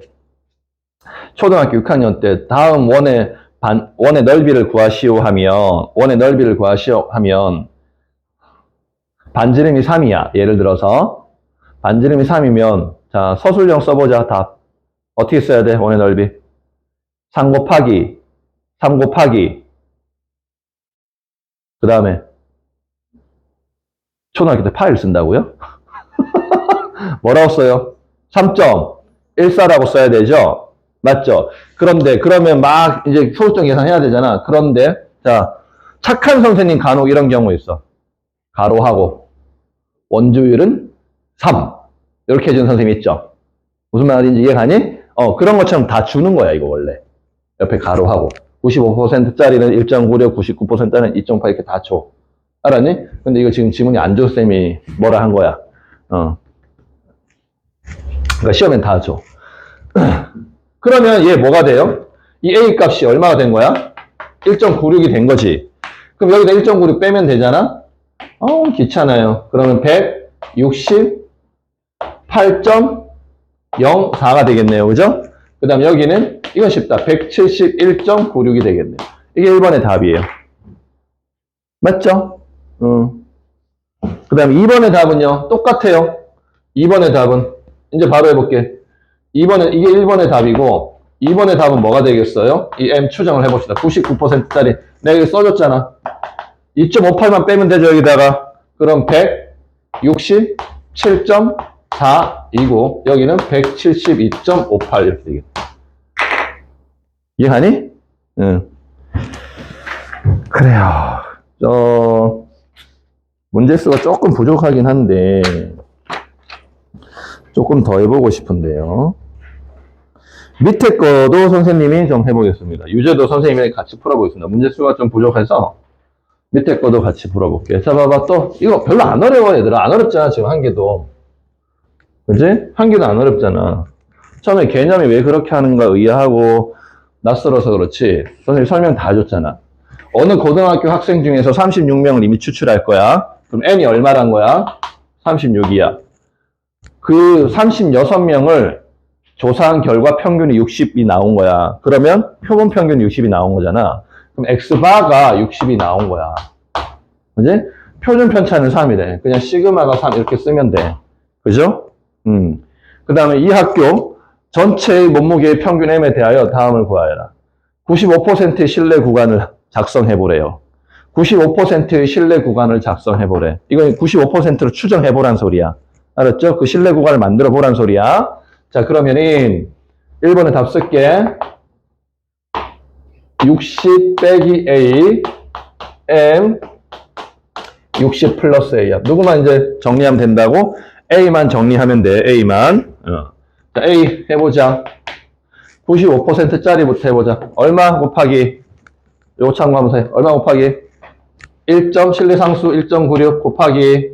다음 원의 넓이를 구하시오 하면, 반지름이 3이야. 예를 들어서. 반지름이 3이면, 자, 서술형 써보자. 답. 어떻게 써야 돼? 원의 넓이. 3 곱하기. 그 다음에, 초등학교 때 파일 쓴다고요? 뭐라고 써요? 3.14라고 써야 되죠? 맞죠? 그런데, 그러면 막 이제 소수점 계산해야 되잖아. 그런데, 자, 착한 선생님 간혹 이런 경우 있어. 가로하고, 원주율은 3. 이렇게 해주는 선생님 있죠? 무슨 말인지 이해가니? 그런 것처럼 다 주는 거야, 이거 원래. 옆에 가로하고. 95%짜리는 1.96, 99%는 2.8 이렇게 다 줘. 알았니? 근데 이거 지금 지문이 안 줘, 쌤이 뭐라 한 거야. 그러니까 시험엔 다 줘. 그러면 얘 뭐가 돼요? 이 A 값이 얼마가 된 거야? 1.96이 된 거지. 그럼 여기다 1.96 빼면 되잖아? 귀찮아요. 그러면 168.04가 되겠네요. 그죠? 그 다음 여기는 이건 쉽다. 171.96이 되겠네요. 이게 1번의 답이에요. 맞죠? 그 다음 2번의 답은요. 똑같아요. 2번의 답은 이제 바로 해볼게. 이게 1번의 답이고 2번의 답은 뭐가 되겠어요? 이 M 추정을 해봅시다. 99%짜리 내가 여기 써줬잖아. 2.58만 빼면 되죠. 여기다가. 그럼 167.4이고 여기는 172.58 이렇게 되겠다. 이해하니? 응. 그래요. 문제수가 조금 부족하긴 한데 조금 더 해보고 싶은데요. 밑에 거도 선생님이 좀 해보겠습니다. 유제도 선생님이 같이 풀어보겠습니다. 문제수가 좀 부족해서 밑에 거도 같이 풀어볼게요. 자, 봐봐. 또 이거 별로 안 어려워, 얘들아. 안 어렵잖아, 지금 한 개도. 그지? 한 개도 안 어렵잖아. 처음에 개념이 왜 그렇게 하는가 의아하고 낯설어서 그렇지. 선생님 설명 다 줬잖아. 어느 고등학교 학생 중에서 36명을 이미 추출할 거야. 그럼 N이 얼마란 거야? 36이야. 그 36명을 조사한 결과 평균이 60이 나온 거야. 그러면 표본 평균 60이 나온 거잖아. 그럼 X바가 60이 나온 거야. 그지? 표준 편차는 3이래. 그냥 시그마가 3 이렇게 쓰면 돼. 그죠? 그 다음에 이 학교 전체의 몸무게의 평균 M에 대하여 다음을 구하여라. 95%의 신뢰 구간을 작성해보래요. 95%의 신뢰 구간을 작성해보래. 이건 95%로 추정해보란 소리야. 알았죠? 그 신뢰 구간을 만들어보란 소리야. 자, 그러면은 1번에 답 쓸게. 60 빼기 A, M, 60 플러스 A야. 누구만 이제 정리하면 된다고? A만 정리하면 돼, A만. 자, A 해보자. 95%짜리부터 해보자. 얼마 곱하기, 요거 참고하면서 해. 얼마 곱하기? 1. 신뢰상수 1.96 곱하기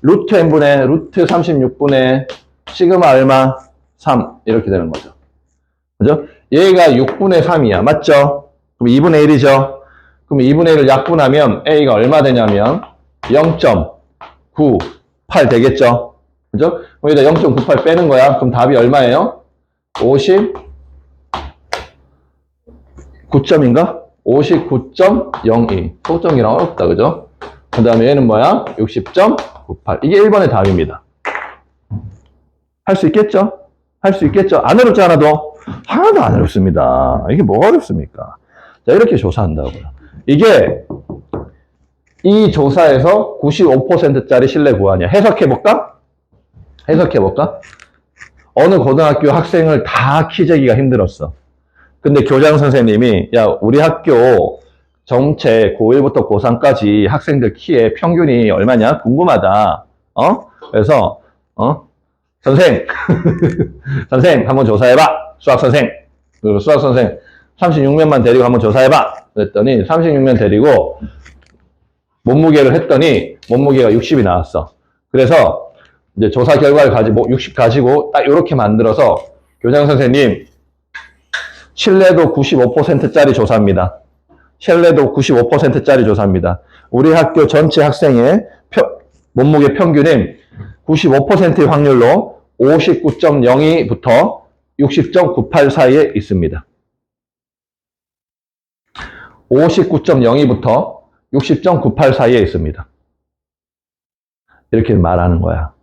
루트 n분의 루트 36분의 시그마 얼마? 3. 이렇게 되는 거죠. 그죠? 얘가 6분의 3이야. 맞죠? 그럼 2분의 1이죠? 그럼 2분의 1을 약분하면 A가 얼마 되냐면 0.98 되겠죠? 그죠? 여기다 0.98 빼는 거야. 그럼 답이 얼마예요? 59점인가? 59.02. 소점이랑 어렵다. 그죠? 그 다음에 얘는 뭐야? 60.98. 이게 1번의 답입니다. 할 수 있겠죠? 할 수 있겠죠? 안 어렵지 않아도? 하나도 안 어렵습니다. 이게 뭐가 어렵습니까? 자, 이렇게 조사한다고요. 이게 이 조사에서 95%짜리 신뢰 구간이야. 해석해볼까? 해석해볼까? 어느 고등학교 학생을 다 키 재기가 힘들었어. 근데 교장 선생님이 야, 우리 학교 전체 고1부터 고3까지 학생들 키의 평균이 얼마냐? 궁금하다. 그래서 선생 선생 한번 조사해봐. 수학선생 그리고 수학선생 36명만 데리고 한번 조사해봐. 그랬더니 36명 데리고 몸무게를 했더니 몸무게가 60이 나왔어. 그래서 이제 조사 결과를 가지고 60 가지고 딱 이렇게 만들어서 교장 선생님 신뢰도 95%짜리 조사입니다. 신뢰도 95%짜리 조사입니다. 우리 학교 전체 학생의 몸무게 평균은 95%의 확률로 59.02부터 60.98 사이에 있습니다. 59.02부터 60.98 사이에 있습니다. 이렇게 말하는 거야.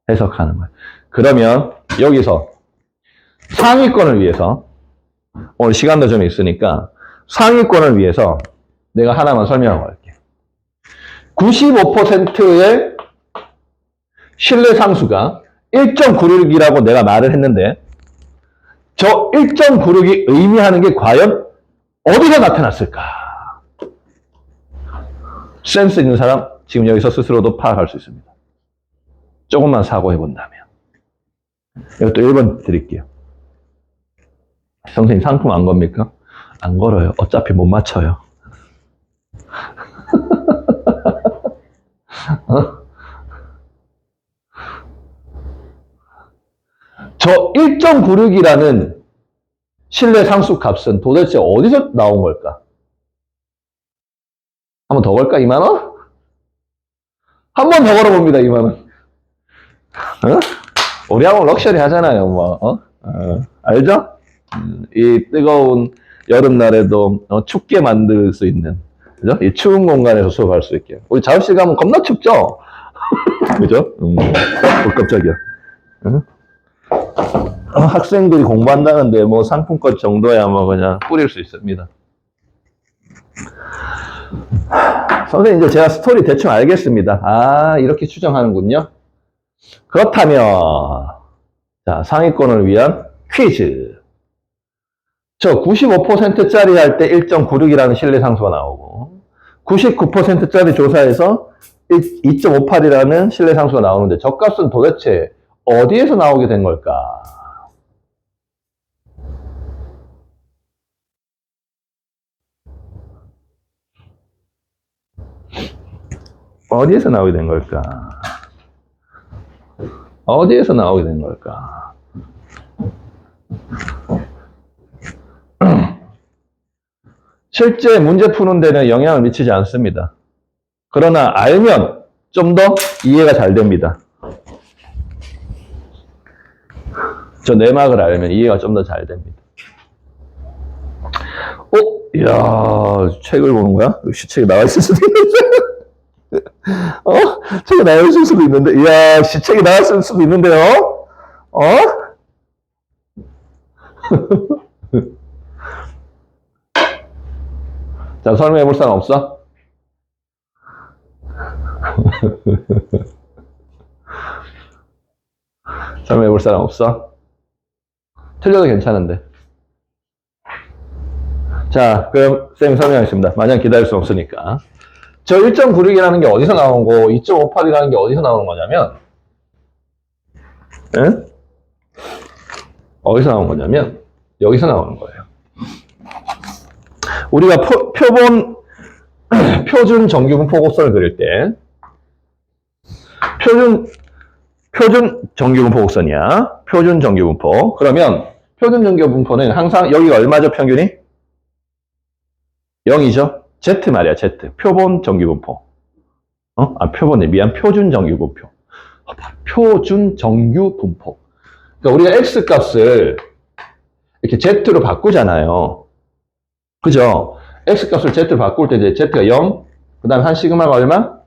해석하는 거야. 그러면 여기서 상위권을 위해서 오늘 시간도 좀 있으니까 상위권을 위해서 내가 하나만 설명하고 갈게. 95%의 신뢰 상수가 1.96이라고 내가 말을 했는데 저 1.96이 의미하는 게 과연 어디서 나타났을까? 센스 있는 사람 지금 여기서 스스로도 파악할 수 있습니다. 조금만 사고해 본다면. 이것도 1번 드릴게요. 선생님 상품 안 겁니까? 안 걸어요. 어차피 못 맞춰요. 저 1.96이라는 신뢰 상수 값은 도대체 어디서 나온 걸까? 한 번 더 걸까? 2만 원? 한 번 더 걸어봅니다. 2만 원. 우리하고 럭셔리 하잖아요. 뭐 알죠? 이 뜨거운 여름날에도 춥게 만들 수 있는, 그죠? 이 추운 공간에서 수업할 수 있게. 우리 자습실 가면 겁나 춥죠? 그죠? 깜짝이야. 학생들이 공부한다는데 뭐 상품권 정도야 뭐 그냥 뿌릴 수 있습니다. 선생님 이제 제가 스토리 대충 알겠습니다. 아, 이렇게 추정하는군요. 그렇다면 자, 상위권을 위한 퀴즈. 저 95%짜리 할 때 1.96이라는 신뢰 상수가 나오고 99%짜리 조사에서 2.58이라는 신뢰 상수가 나오는데 저 값은 도대체 어디에서 나오게 된 걸까? 어디에서 나오게 된 걸까? 어디에서 나오게 된 걸까? 실제 문제 푸는 데는 영향을 미치지 않습니다. 그러나 알면 좀 더 이해가 잘 됩니다. 저 내막을 알면 이해가 좀 더 잘 됩니다. 이야, 책을 보는 거야? 시책이 나와 있을 수도 있는데. 책이 나와 있을 수도 있는데. 이야, 시책이 나와 있을 수도 있는데요? 자, 설명해 볼 사람 없어? 설명해 볼 사람 없어? 틀려도 괜찮은데. 자, 그럼 쌤이 설명하겠습니다. 마냥 기다릴 수 없으니까. 저 1.96이라는 게 어디서 나온 거, 2.58이라는 게 어디서 나오는 거냐면, 응? 어디서 나온 거냐면, 여기서 나오는 거예요. 우리가 표준 정규분포 곡선을 그릴 때, 표준 정규분포 곡선이야. 표준 정규분포. 그러면, 표준 정규분포는 항상 여기가 얼마죠, 평균이? 0이죠? Z 말이야, Z. 표본 정규분포. 표본이 미안, 표준 정규분포. 표준 정규분포. 그러니까 우리가 X 값을 이렇게 Z로 바꾸잖아요. 그죠? X 값을 Z로 바꿀 때 이제 Z가 0, 그 다음에 한 시그마가 얼마?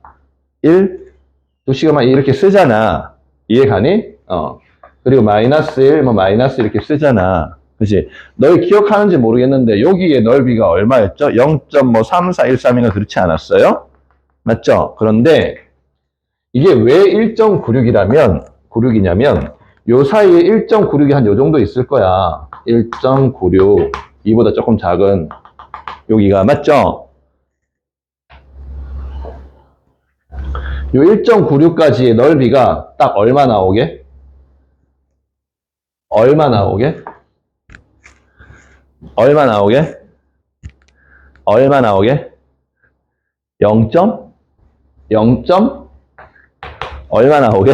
1, 두 시그마 이렇게 쓰잖아. 이해가니? 그리고 마이너스 1, 뭐 마이너스 이렇게 쓰잖아. 그치? 널 기억하는지 모르겠는데 여기에 넓이가 얼마였죠? 0.3413인가 그렇지 않았어요? 맞죠? 그런데 이게 왜 1.96이냐면 요 사이에 1.96이 한 요 정도 있을 거야. 1.96 이보다 조금 작은 여기가 맞죠? 요 1.96까지의 넓이가 딱 얼마 나오게? 얼마 나오게? 얼마 나오게? 얼마 나오게? 0. 얼마 나오게?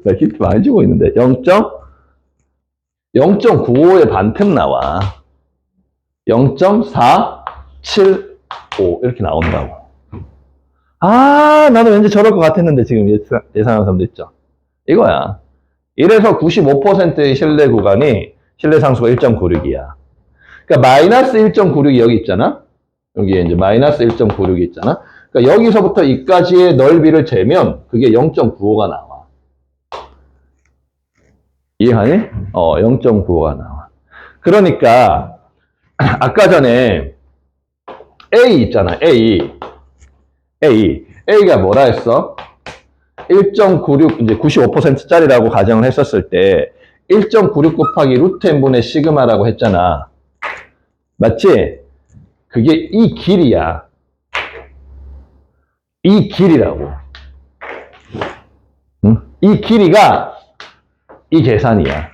나 힌트 많이 주고 있는데. 0.95의 반틈 나와. 0.475 이렇게 나온다고. 아, 나도 왠지 저럴 것 같았는데 지금 예상하는 사람도 있죠. 이거야. 이래서 95%의 신뢰 구간이 신뢰 상수가 1.96이야. 그러니까 마이너스 1.96이 여기 있잖아. 여기에 이제 마이너스 1.96이 있잖아. 그러니까 여기서부터 이까지의 넓이를 재면 그게 0.95가 나와. 이해하니? 0.95가 나와. 그러니까 아까 전에 A 있잖아. A가 뭐라 했어? 1.96 이제 95%짜리라고 가정을 했었을 때 1.96 곱하기 루트 n분의 시그마라고 했잖아. 맞지? 그게 이 길이야. 이 길이라고. 응? 이 길이가 이 계산이야.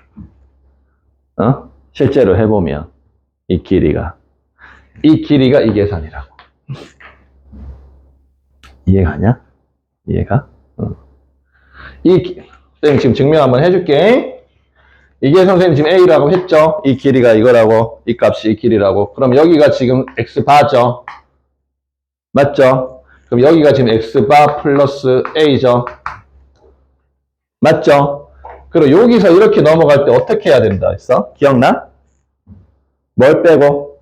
실제로 해보면 이 길이가 이 계산이라고. 이해가냐? 이해가? 선생님 지금 증명 한번 해줄게. 이게 선생님 지금 A라고 했죠? 이 길이가 이거라고, 이 값이 이 길이라고. 그럼 여기가 지금 X바죠? 맞죠? 그럼 여기가 지금 X바 플러스 A죠? 맞죠? 그리고 여기서 이렇게 넘어갈 때 어떻게 해야 된다 했어? 기억나? 뭘 빼고?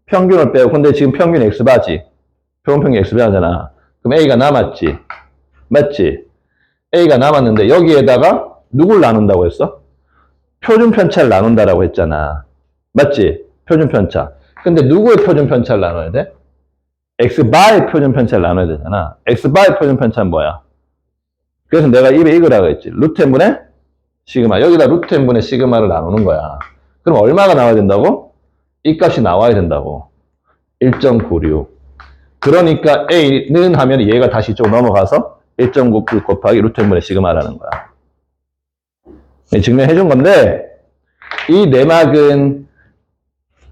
평균을 빼고. 근데 지금 평균 X바지? 평균 X바잖아. 그럼 A가 남았지? 맞지? A가 남았는데 여기에다가 누굴 나눈다고 했어? 표준 편차를 나눈다라고 했잖아. 맞지? 표준 편차. 근데 누구의 표준 편차를 나눠야 돼? X바의 표준 편차를 나눠야 되잖아. X바의 표준 편차는 뭐야? 그래서 내가 입에 이거라고 했지. 루트 n분의 시그마. 여기다 루트 n분의 시그마를 나누는 거야. 그럼 얼마가 나와야 된다고? 이 값이 나와야 된다고. 1.96. 그러니까 A는 하면 얘가 다시 좀 넘어가서 1.96 곱하기 루트 n분의 시그마라는 거야. 증명해 준 건데 이 내막은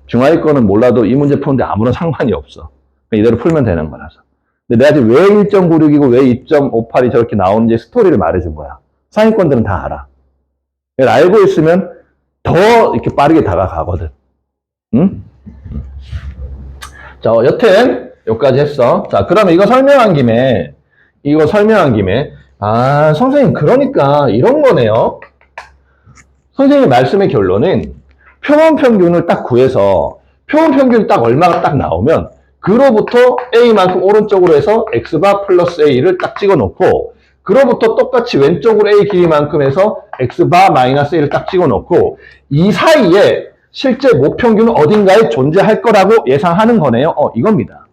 중하위권은 몰라도 이 문제 푸는데 아무런 상관이 없어. 이대로 풀면 되는 거라서. 근데 내가 지금 왜 1.96이고 왜 2.58이 저렇게 나오는지 스토리를 말해준 거야. 상위권들은 다 알아. 알고 있으면 더 이렇게 빠르게 다가가거든. 응? 자, 여튼 여기까지 했어. 자, 그러면 이거 설명한 김에 아, 선생님 그러니까 이런 거네요. 선생님 말씀의 결론은 표본 평균을 딱 구해서 표본 평균 딱 얼마가 딱 나오면 그로부터 A만큼 오른쪽으로 해서 X바 플러스 A를 딱 찍어 놓고 그로부터 똑같이 왼쪽으로 A 길이만큼 해서 X바 마이너스 A를 딱 찍어 놓고 이 사이에 실제 모평균은 어딘가에 존재할 거라고 예상하는 거네요. 이겁니다.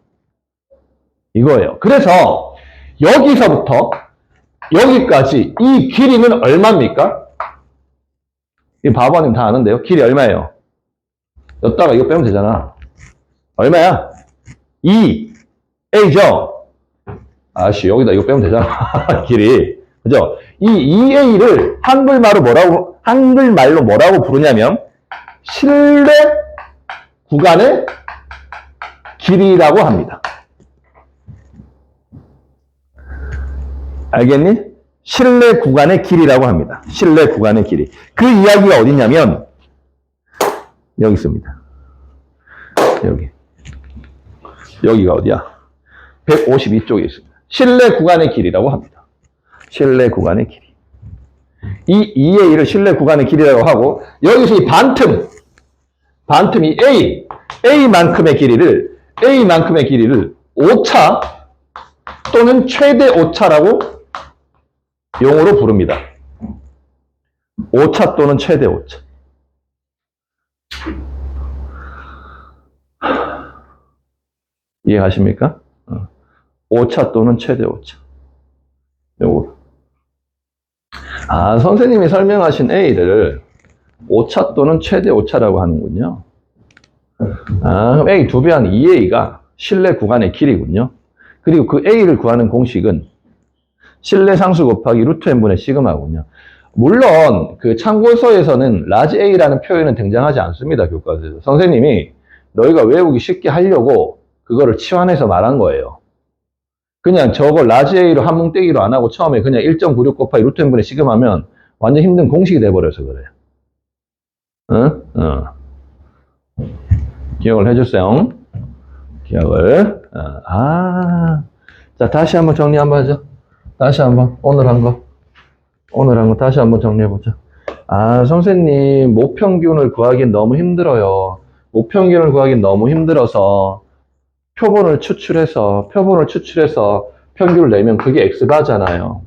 이거예요. 그래서 여기서부터 여기까지 이 길이는 얼마입니까? 이 바보님 다 아는데요. 길이 얼마예요? 여기다가 이거 빼면 되잖아. 얼마야? 2A죠? 아씨, 여기다 이거 빼면 되잖아. 길이. 그죠? 이 2A를 한글말로 뭐라고 부르냐면, 실내 구간의 길이라고 합니다. 알겠니? 실내 구간의 길이라고 합니다. 실내 구간의 길이. 그 이야기가 어디냐면, 여기 있습니다. 여기가 어디야? 152쪽에 있습니다. 실내 구간의 길이라고 합니다. 실내 구간의 길이. 이 2A를 실내 구간의 길이라고 하고, 여기서 이 반틈이 A만큼의 길이를 오차 또는 최대 오차라고 용어로 부릅니다. 오차 또는 최대 오차. 이해하십니까? 오차 또는 최대 오차. 요거. 아, 선생님이 설명하신 A를 오차 또는 최대 오차라고 하는군요. 아, 그럼 A 2배 한 2A가 실내 구간의 길이군요. 그리고 그 A를 구하는 공식은 실내 상수 곱하기 루트 n분의 시그마군요. 물론 그 참고서에서는 라지 A라는 표현은 등장하지 않습니다. 교과서에서. 선생님이 너희가 외우기 쉽게 하려고 그거를 치환해서 말한 거예요. 그냥 저걸 라지 A로 한 뭉떼기로 안 하고 처음에 그냥 1.96 곱하기 루트 n분의 시그마면 완전 힘든 공식이 돼버려서 그래요. 응? 기억을 해주세요. 기억을. 자, 다시 한번 정리 한번 하죠. 다시 한번, 오늘 한 거 다시 한번 정리해보자. 선생님, 모평균을 구하긴 너무 힘들어요. 모평균을 구하긴 너무 힘들어서 표본을 추출해서 평균을 내면 그게 x바잖아요.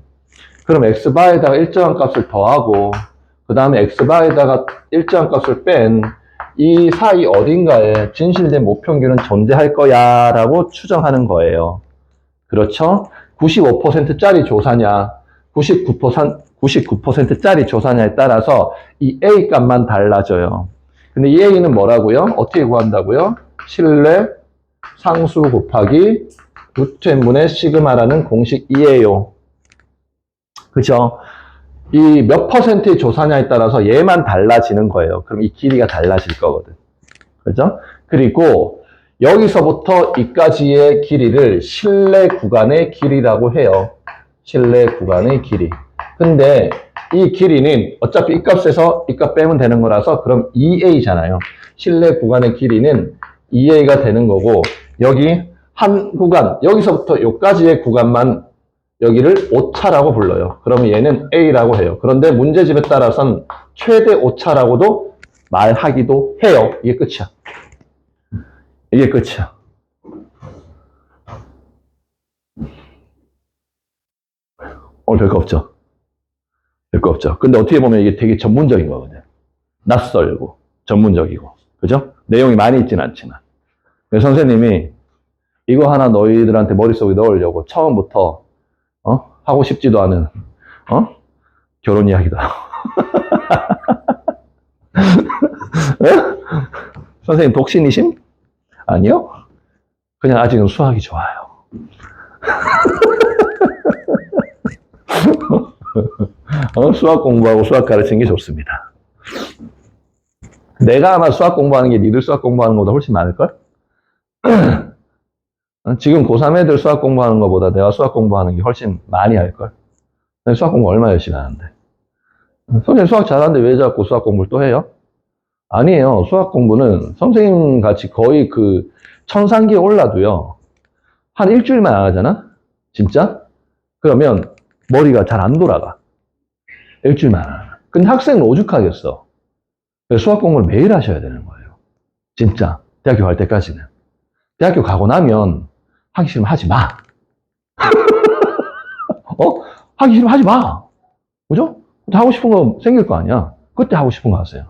그럼 x바에다가 일정한 값을 더하고 그 다음에 x바에다가 일정한 값을 뺀 이 사이 어딘가에 진실된 모평균은 존재할 거야 라고 추정하는 거예요. 그렇죠? 95%짜리 조사냐 99%짜리 조사냐에 따라서 이 A 값만 달라져요. 근데 이 A는 뭐라고요? 어떻게 구한다고요? 실내 상수 곱하기 루트 n분의 시그마라는 공식이에요. 그죠? 이 몇 퍼센트의 조사냐에 따라서 얘만 달라지는 거예요. 그럼 이 길이가 달라질 거거든. 그죠? 그리고 여기서부터 이까지의 길이를 실내 구간의 길이라고 해요. 실내 구간의 길이. 근데 이 길이는 어차피 이 값에서 이 값 빼면 되는 거라서 그럼 2a잖아요. 실내 구간의 길이는 2a가 되는 거고 여기 한 구간, 여기서부터 여기까지의 구간만 여기를 오차라고 불러요. 그러면 얘는 a라고 해요. 그런데 문제집에 따라서는 최대 오차라고도 말하기도 해요. 이게 끝이야. 이게 끝이야. 오늘 별거 없죠? 별거 없죠. 근데 어떻게 보면 이게 되게 전문적인 거거든요. 낯설고, 전문적이고. 그죠? 내용이 많이 있진 않지만. 선생님이 이거 하나 너희들한테 머릿속에 넣으려고 처음부터, 하고 싶지도 않은, 결혼 이야기도 하고. 선생님 독신이심? 아니요. 그냥 아직은 수학이 좋아요. 수학 공부하고 수학 가르치는 게 좋습니다. 내가 아마 수학 공부하는 게 니들 수학 공부하는 것보다 훨씬 많을걸? 지금 고3 애들 수학 공부하는 것보다 내가 수학 공부하는 게 훨씬 많이 할걸? 수학 공부 얼마나 열심히 하는데. 선생님 수학 잘하는데 왜 자꾸 수학 공부를 또 해요? 아니에요. 수학 공부는 선생님 같이 거의 그 천상기에 올라도요. 한 일주일만 안 하잖아? 진짜? 그러면 머리가 잘 안 돌아가. 일주일만 안 하잖아. 근데 학생은 오죽하겠어. 수학 공부를 매일 하셔야 되는 거예요. 진짜. 대학교 갈 때까지는. 대학교 가고 나면 하기 싫으면 하지 마. 하기 싫으면 하지 마. 그죠? 하고 싶은 거 생길 거 아니야. 그때 하고 싶은 거 하세요.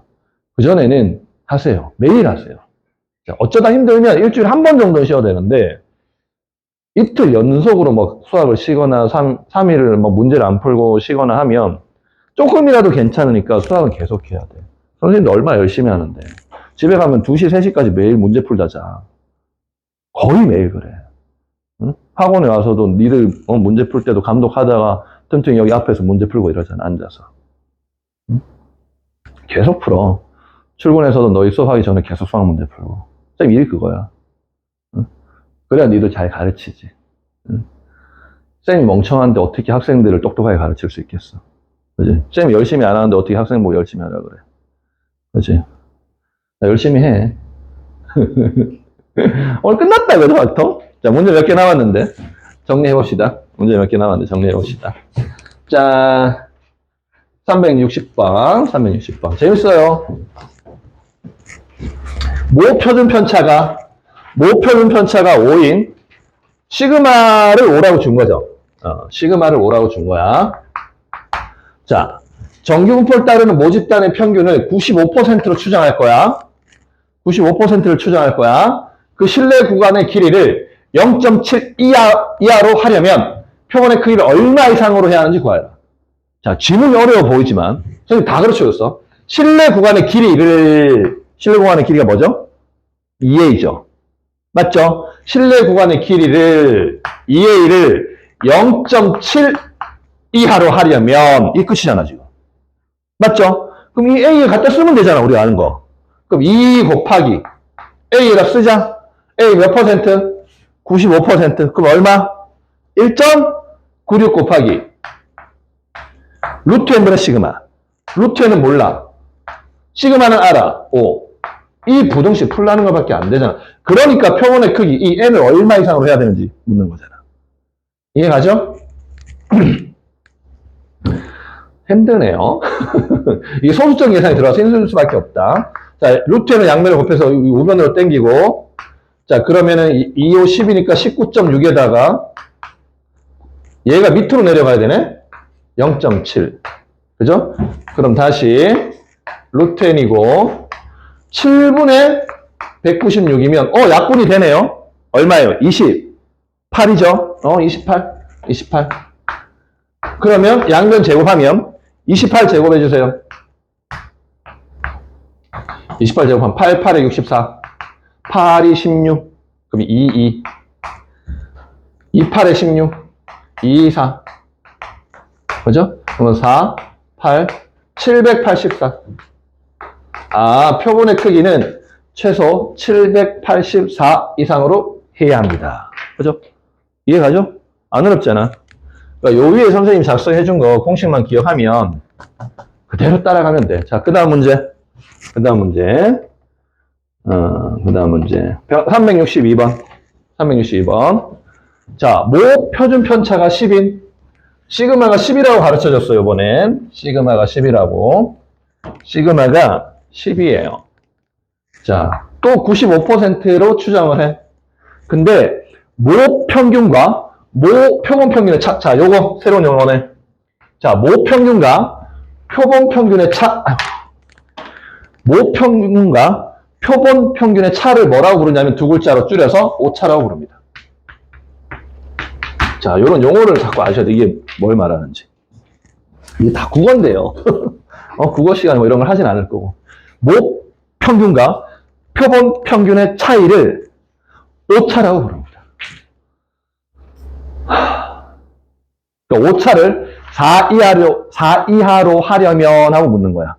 그전에는 하세요. 매일 하세요. 어쩌다 힘들면 일주일에 한 번 정도는 쉬어야 되는데 이틀 연속으로 뭐 수학을 쉬거나 3일을 뭐 문제를 안 풀고 쉬거나 하면 조금이라도 괜찮으니까 수학은 계속 해야 돼. 선생님도 얼마나 열심히 하는데. 집에 가면 2시, 3시까지 매일 문제 풀다 자. 거의 매일 그래. 응? 학원에 와서도 니들 문제 풀 때도 감독하다가 틈틈이 여기 앞에서 문제 풀고 이러잖아, 앉아서. 응? 계속 풀어. 출근해서도 너희 수업하기 전에 계속 수학 문제 풀고. 쌤 일이 그거야. 응? 그래야 니들 잘 가르치지. 응? 쌤이 멍청한데 어떻게 학생들을 똑똑하게 가르칠 수 있겠어. 그지? 쌤이 열심히 안 하는데 어떻게 학생 보고 열심히 하라 그래. 그지? 열심히 해. 오늘 끝났다, 그죠, 학통? 자, 문제 몇 개 남았는데. 정리해봅시다. 문제 몇 개 남았는데 정리해봅시다. 자, 360번. 재밌어요. 모표준 편차가 5인 시그마를 5라고 준 거죠. 시그마를 5라고 준 거야. 자, 정규분포를 따르는 모집단의 평균을 95%로 추정할 거야. 95%를 추정할 거야. 그 실내 구간의 길이를 0.7 이하로 하려면 표본의 크기를 얼마 이상으로 해야 하는지 구하라. 자, 질문이 어려워 보이지만 선생님 다 가르쳐줬어. 실내 구간의 길이가 뭐죠? 2a죠. 맞죠? 실내 구간의 길이를 2a를 0.7 이하로 하려면 이 끝이잖아 지금. 맞죠? 그럼 이 a에 갖다 쓰면 되잖아, 우리가 아는 거. 그럼 2 곱하기 a에다 쓰자. a 몇 퍼센트? 95%. 그럼 얼마? 1.96 곱하기 루트 n분의 시그마. 루트 n은 몰라. 시그마는 알아. 5. 이 부등식 풀라는 것밖에 안 되잖아. 그러니까 표본의 크기, 이 n을 얼마 이상으로 해야 되는지 묻는 거잖아. 이해가죠? 힘드네요. 이게 소수점 계산이 들어가서 힘들 수밖에 없다. 자, 루트 n은 양면을 곱해서 우변으로 당기고, 자, 그러면은 2, 5, 10이니까 19.6에다가 얘가 밑으로 내려가야 되네? 0.7. 그죠? 그럼 다시 루트 n이고 7분의 196이면 약분이 되네요. 얼마예요? 28이죠? 28. 그러면 양변 제곱하면 28 제곱해 주세요. 28 제곱하면 8, 8에 64. 8이 16. 그럼 2, 28에 16. 2, 4. 그죠? 그러면 4, 8, 784. 아, 표본의 크기는 최소 784 이상으로 해야 합니다. 그죠? 이해가죠? 안 어렵잖아. 그러니까 요 위에 선생님이 작성해준 거 공식만 기억하면 그대로 따라가면 돼. 자, 그 다음 문제. 362번. 자, 모 표준 편차가 10인 시그마가 10이라고 가르쳐줬어요, 이번엔. 시그마가 10이라고. 시그마가 10이에요. 자, 또 95%로 추정을 해. 근데 모 평균과 모 표본 평균의 차. 자, 요거 새로운 용어네. 자, 모 평균과 표본 평균의 차. 모 평균과 표본 평균의 차를 뭐라고 부르냐면 두 글자로 줄여서 오차라고 부릅니다. 자, 요런 용어를 자꾸 아셔야 돼. 이게 뭘 말하는지. 이게 다 국어인데요. 국어 시간에 뭐 이런 걸 하진 않을 거고. 모 평균과 표본 평균의 차이를 오차라고 부릅니다. 그러니까 오차를 4 이하로 하려면 하고 묻는 거야.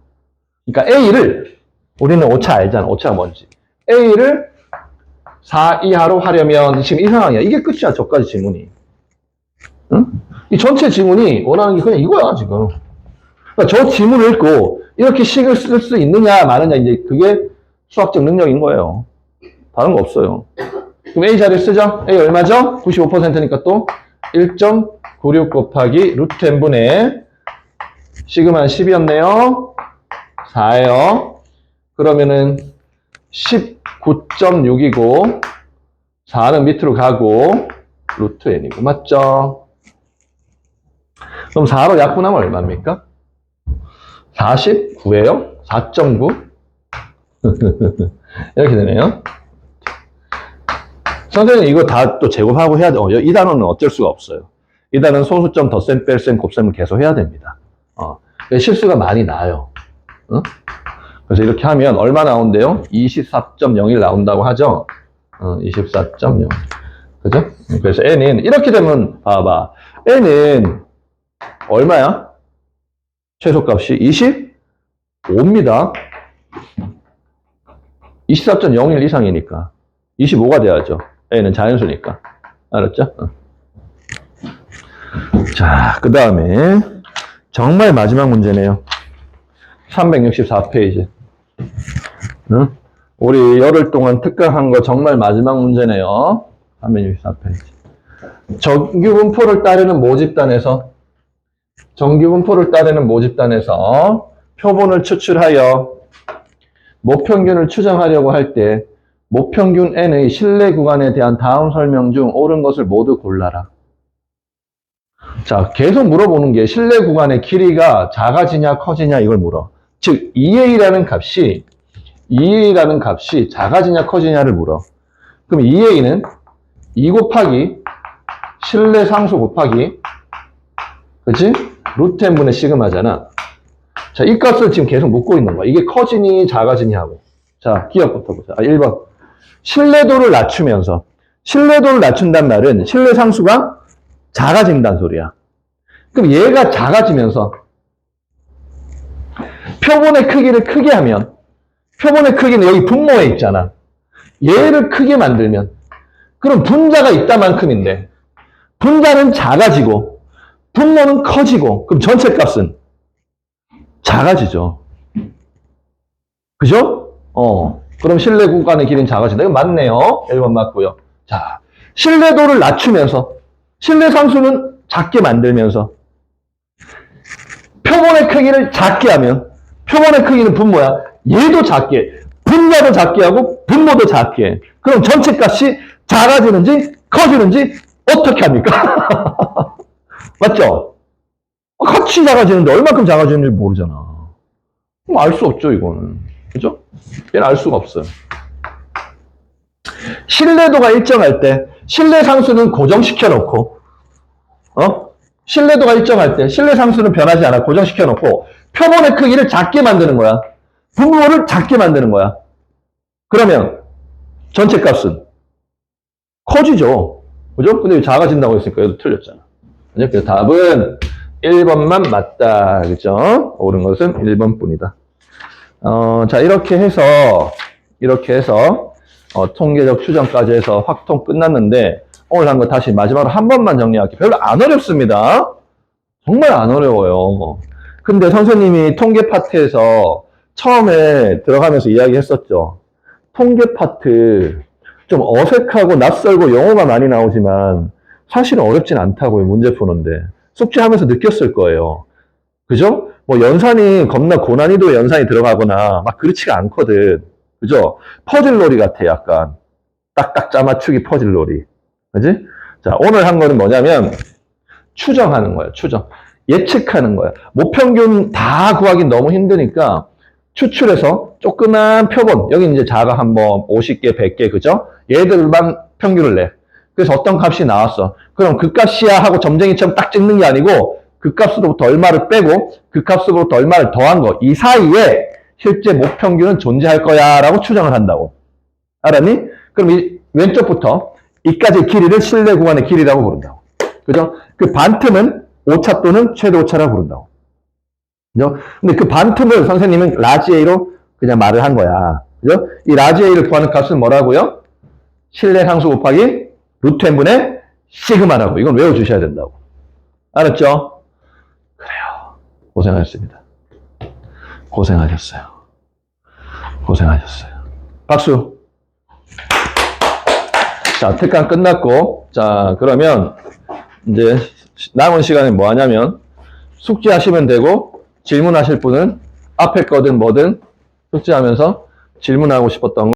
그러니까 A를, 우리는 오차 알잖아. 오차가 뭔지. A를 4 이하로 하려면 지금 이 상황이야. 이게 끝이야. 저까지 지문이. 응? 이 전체 지문이 원하는 게 그냥 이거야, 지금. 그러니까 저 지문을 읽고 이렇게 식을 쓸 수 있느냐, 마느냐, 이제 그게 수학적 능력인 거예요. 다른 거 없어요. 그럼 A 자리를 쓰죠? A 얼마죠? 95%니까 또 1.96 곱하기 루트 n분의 시그마는 10이었네요. 4예요. 그러면은 19.6이고 4는 밑으로 가고 루트 n이고, 맞죠? 그럼 4로 약분하면 얼마입니까? 49예요? 4.9? 이렇게 되네요. 선생님 이거 다 또 제곱하고 해야 돼. 이 단어는 어쩔 수가 없어요. 이 단어는 소수점, 덧셈, 뺄셈, 곱셈을 계속 해야 됩니다. 실수가 많이 나요. 그래서 이렇게 하면 얼마 나온대요? 24.01 나온다고 하죠? 24.0. 그죠? 그래서 n은 이렇게 되면 봐봐. n은 얼마야? 최소값이 25입니다. 24.01 이상이니까 25가 돼야죠. n은 자연수니까. 알았죠? 자, 그 다음에 정말 마지막 문제네요. 364페이지. 우리 열흘 동안 특강한 거 정말 마지막 문제네요. 364페이지. 정규분포를 따르는 모집단에서 표본을 추출하여 모평균을 추정하려고 할 때 모평균 n의 신뢰 구간에 대한 다음 설명 중 옳은 것을 모두 골라라. 자, 계속 물어보는 게 신뢰 구간의 길이가 작아지냐 커지냐 이걸 물어. 즉 EA라는 값이 작아지냐 커지냐를 물어. 그럼 EA는 2 곱하기 신뢰 상수 곱하기, 그치? 루트 n분의 시그마잖아. 자, 이 값을 지금 계속 묻고 있는 거야. 이게 커지니 작아지니 하고. 자, 기억부터 보자. 1번. 신뢰도를 낮춘단 말은 신뢰 상수가 작아진다는 소리야. 그럼 얘가 작아지면서 표본의 크기를 크게 하면, 표본의 크기는 여기 분모에 있잖아. 얘를 크게 만들면, 그럼 분자가 있다만큼인데 분자는 작아지고 분모는 커지고, 그럼 전체 값은 작아지죠. 그죠? 그럼 실내 구간의 길이는 작아진다. 이거 맞네요. 1번 맞고요. 자, 신뢰도를 낮추면서, 신뢰 상수는 작게 만들면서, 표본의 크기를 작게 하면, 표본의 크기는 분모야. 얘도 작게, 분모도 작게 하고, 분모도 작게 해. 그럼 전체 값이 작아지는지, 커지는지, 어떻게 합니까? 맞죠? 같이 작아지는데 얼마큼 작아지는지 모르잖아. 알 수 없죠, 이거는. 그죠? 얘는 알 수가 없어요. 신뢰도가 일정할 때, 신뢰 상수는 고정시켜 놓고, 신뢰도가 일정할 때, 신뢰 상수는 변하지 않아. 고정시켜 놓고, 표본의 크기를 작게 만드는 거야. 분모를 작게 만드는 거야. 그러면, 전체 값은 커지죠. 그죠? 근데 작아진다고 했으니까 얘도 틀렸잖아. 그래서 답은 1번만 맞다. 그죠? 옳은 것은 1번 뿐이다. 자, 이렇게 해서, 통계적 추정까지 해서 확통 끝났는데, 오늘 한 거 다시 마지막으로 한 번만 정리할게요. 별로 안 어렵습니다. 정말 안 어려워요. 근데 선생님이 통계 파트에서 처음에 들어가면서 이야기했었죠. 통계 파트, 좀 어색하고 낯설고 용어가 많이 나오지만, 사실은 어렵진 않다고요, 문제 푸는데. 숙제하면서 느꼈을 거예요. 그죠? 뭐 연산이 겁나 고난이도 연산이 들어가거나 막 그렇지가 않거든. 그죠? 퍼즐놀이 같아, 약간. 딱딱 짜맞추기 퍼즐놀이. 그지? 자, 오늘 한 거는 뭐냐면 추정하는 거예요, 추정. 예측하는 거예요. 모평균 다 구하기 너무 힘드니까 추출해서 조그만 표본, 여기 이제 자가 한번 50개, 100개, 그죠? 얘들만 평균을 내. 그래서 어떤 값이 나왔어. 그럼 그 값이야 하고 점쟁이처럼 딱 찍는 게 아니고 그 값으로부터 얼마를 빼고 그 값으로부터 얼마를 더한 거. 이 사이에 실제 모평균은 존재할 거야 라고 추정을 한다고. 알았니? 그럼 이 왼쪽부터 이까지의 길이를 실내 구간의 길이라고 부른다고. 그죠? 그 반틈은 오차 또는 최대 오차라고 부른다고. 그죠? 근데 그 반틈을 선생님은 라지 A로 그냥 말을 한 거야. 그죠? 이 라지 A를 구하는 값은 뭐라고요? 실내 상수 곱하기 루트 n분의 시그마라고. 이건 외워주셔야 된다고. 알았죠? 그래요. 고생하셨습니다. 고생하셨어요. 고생하셨어요. 박수. 자, 특강 끝났고, 자, 그러면 이제 남은 시간에 뭐 하냐면 숙제하시면 되고, 질문하실 분은 앞에 거든 뭐든 숙제하면서 질문하고 싶었던 거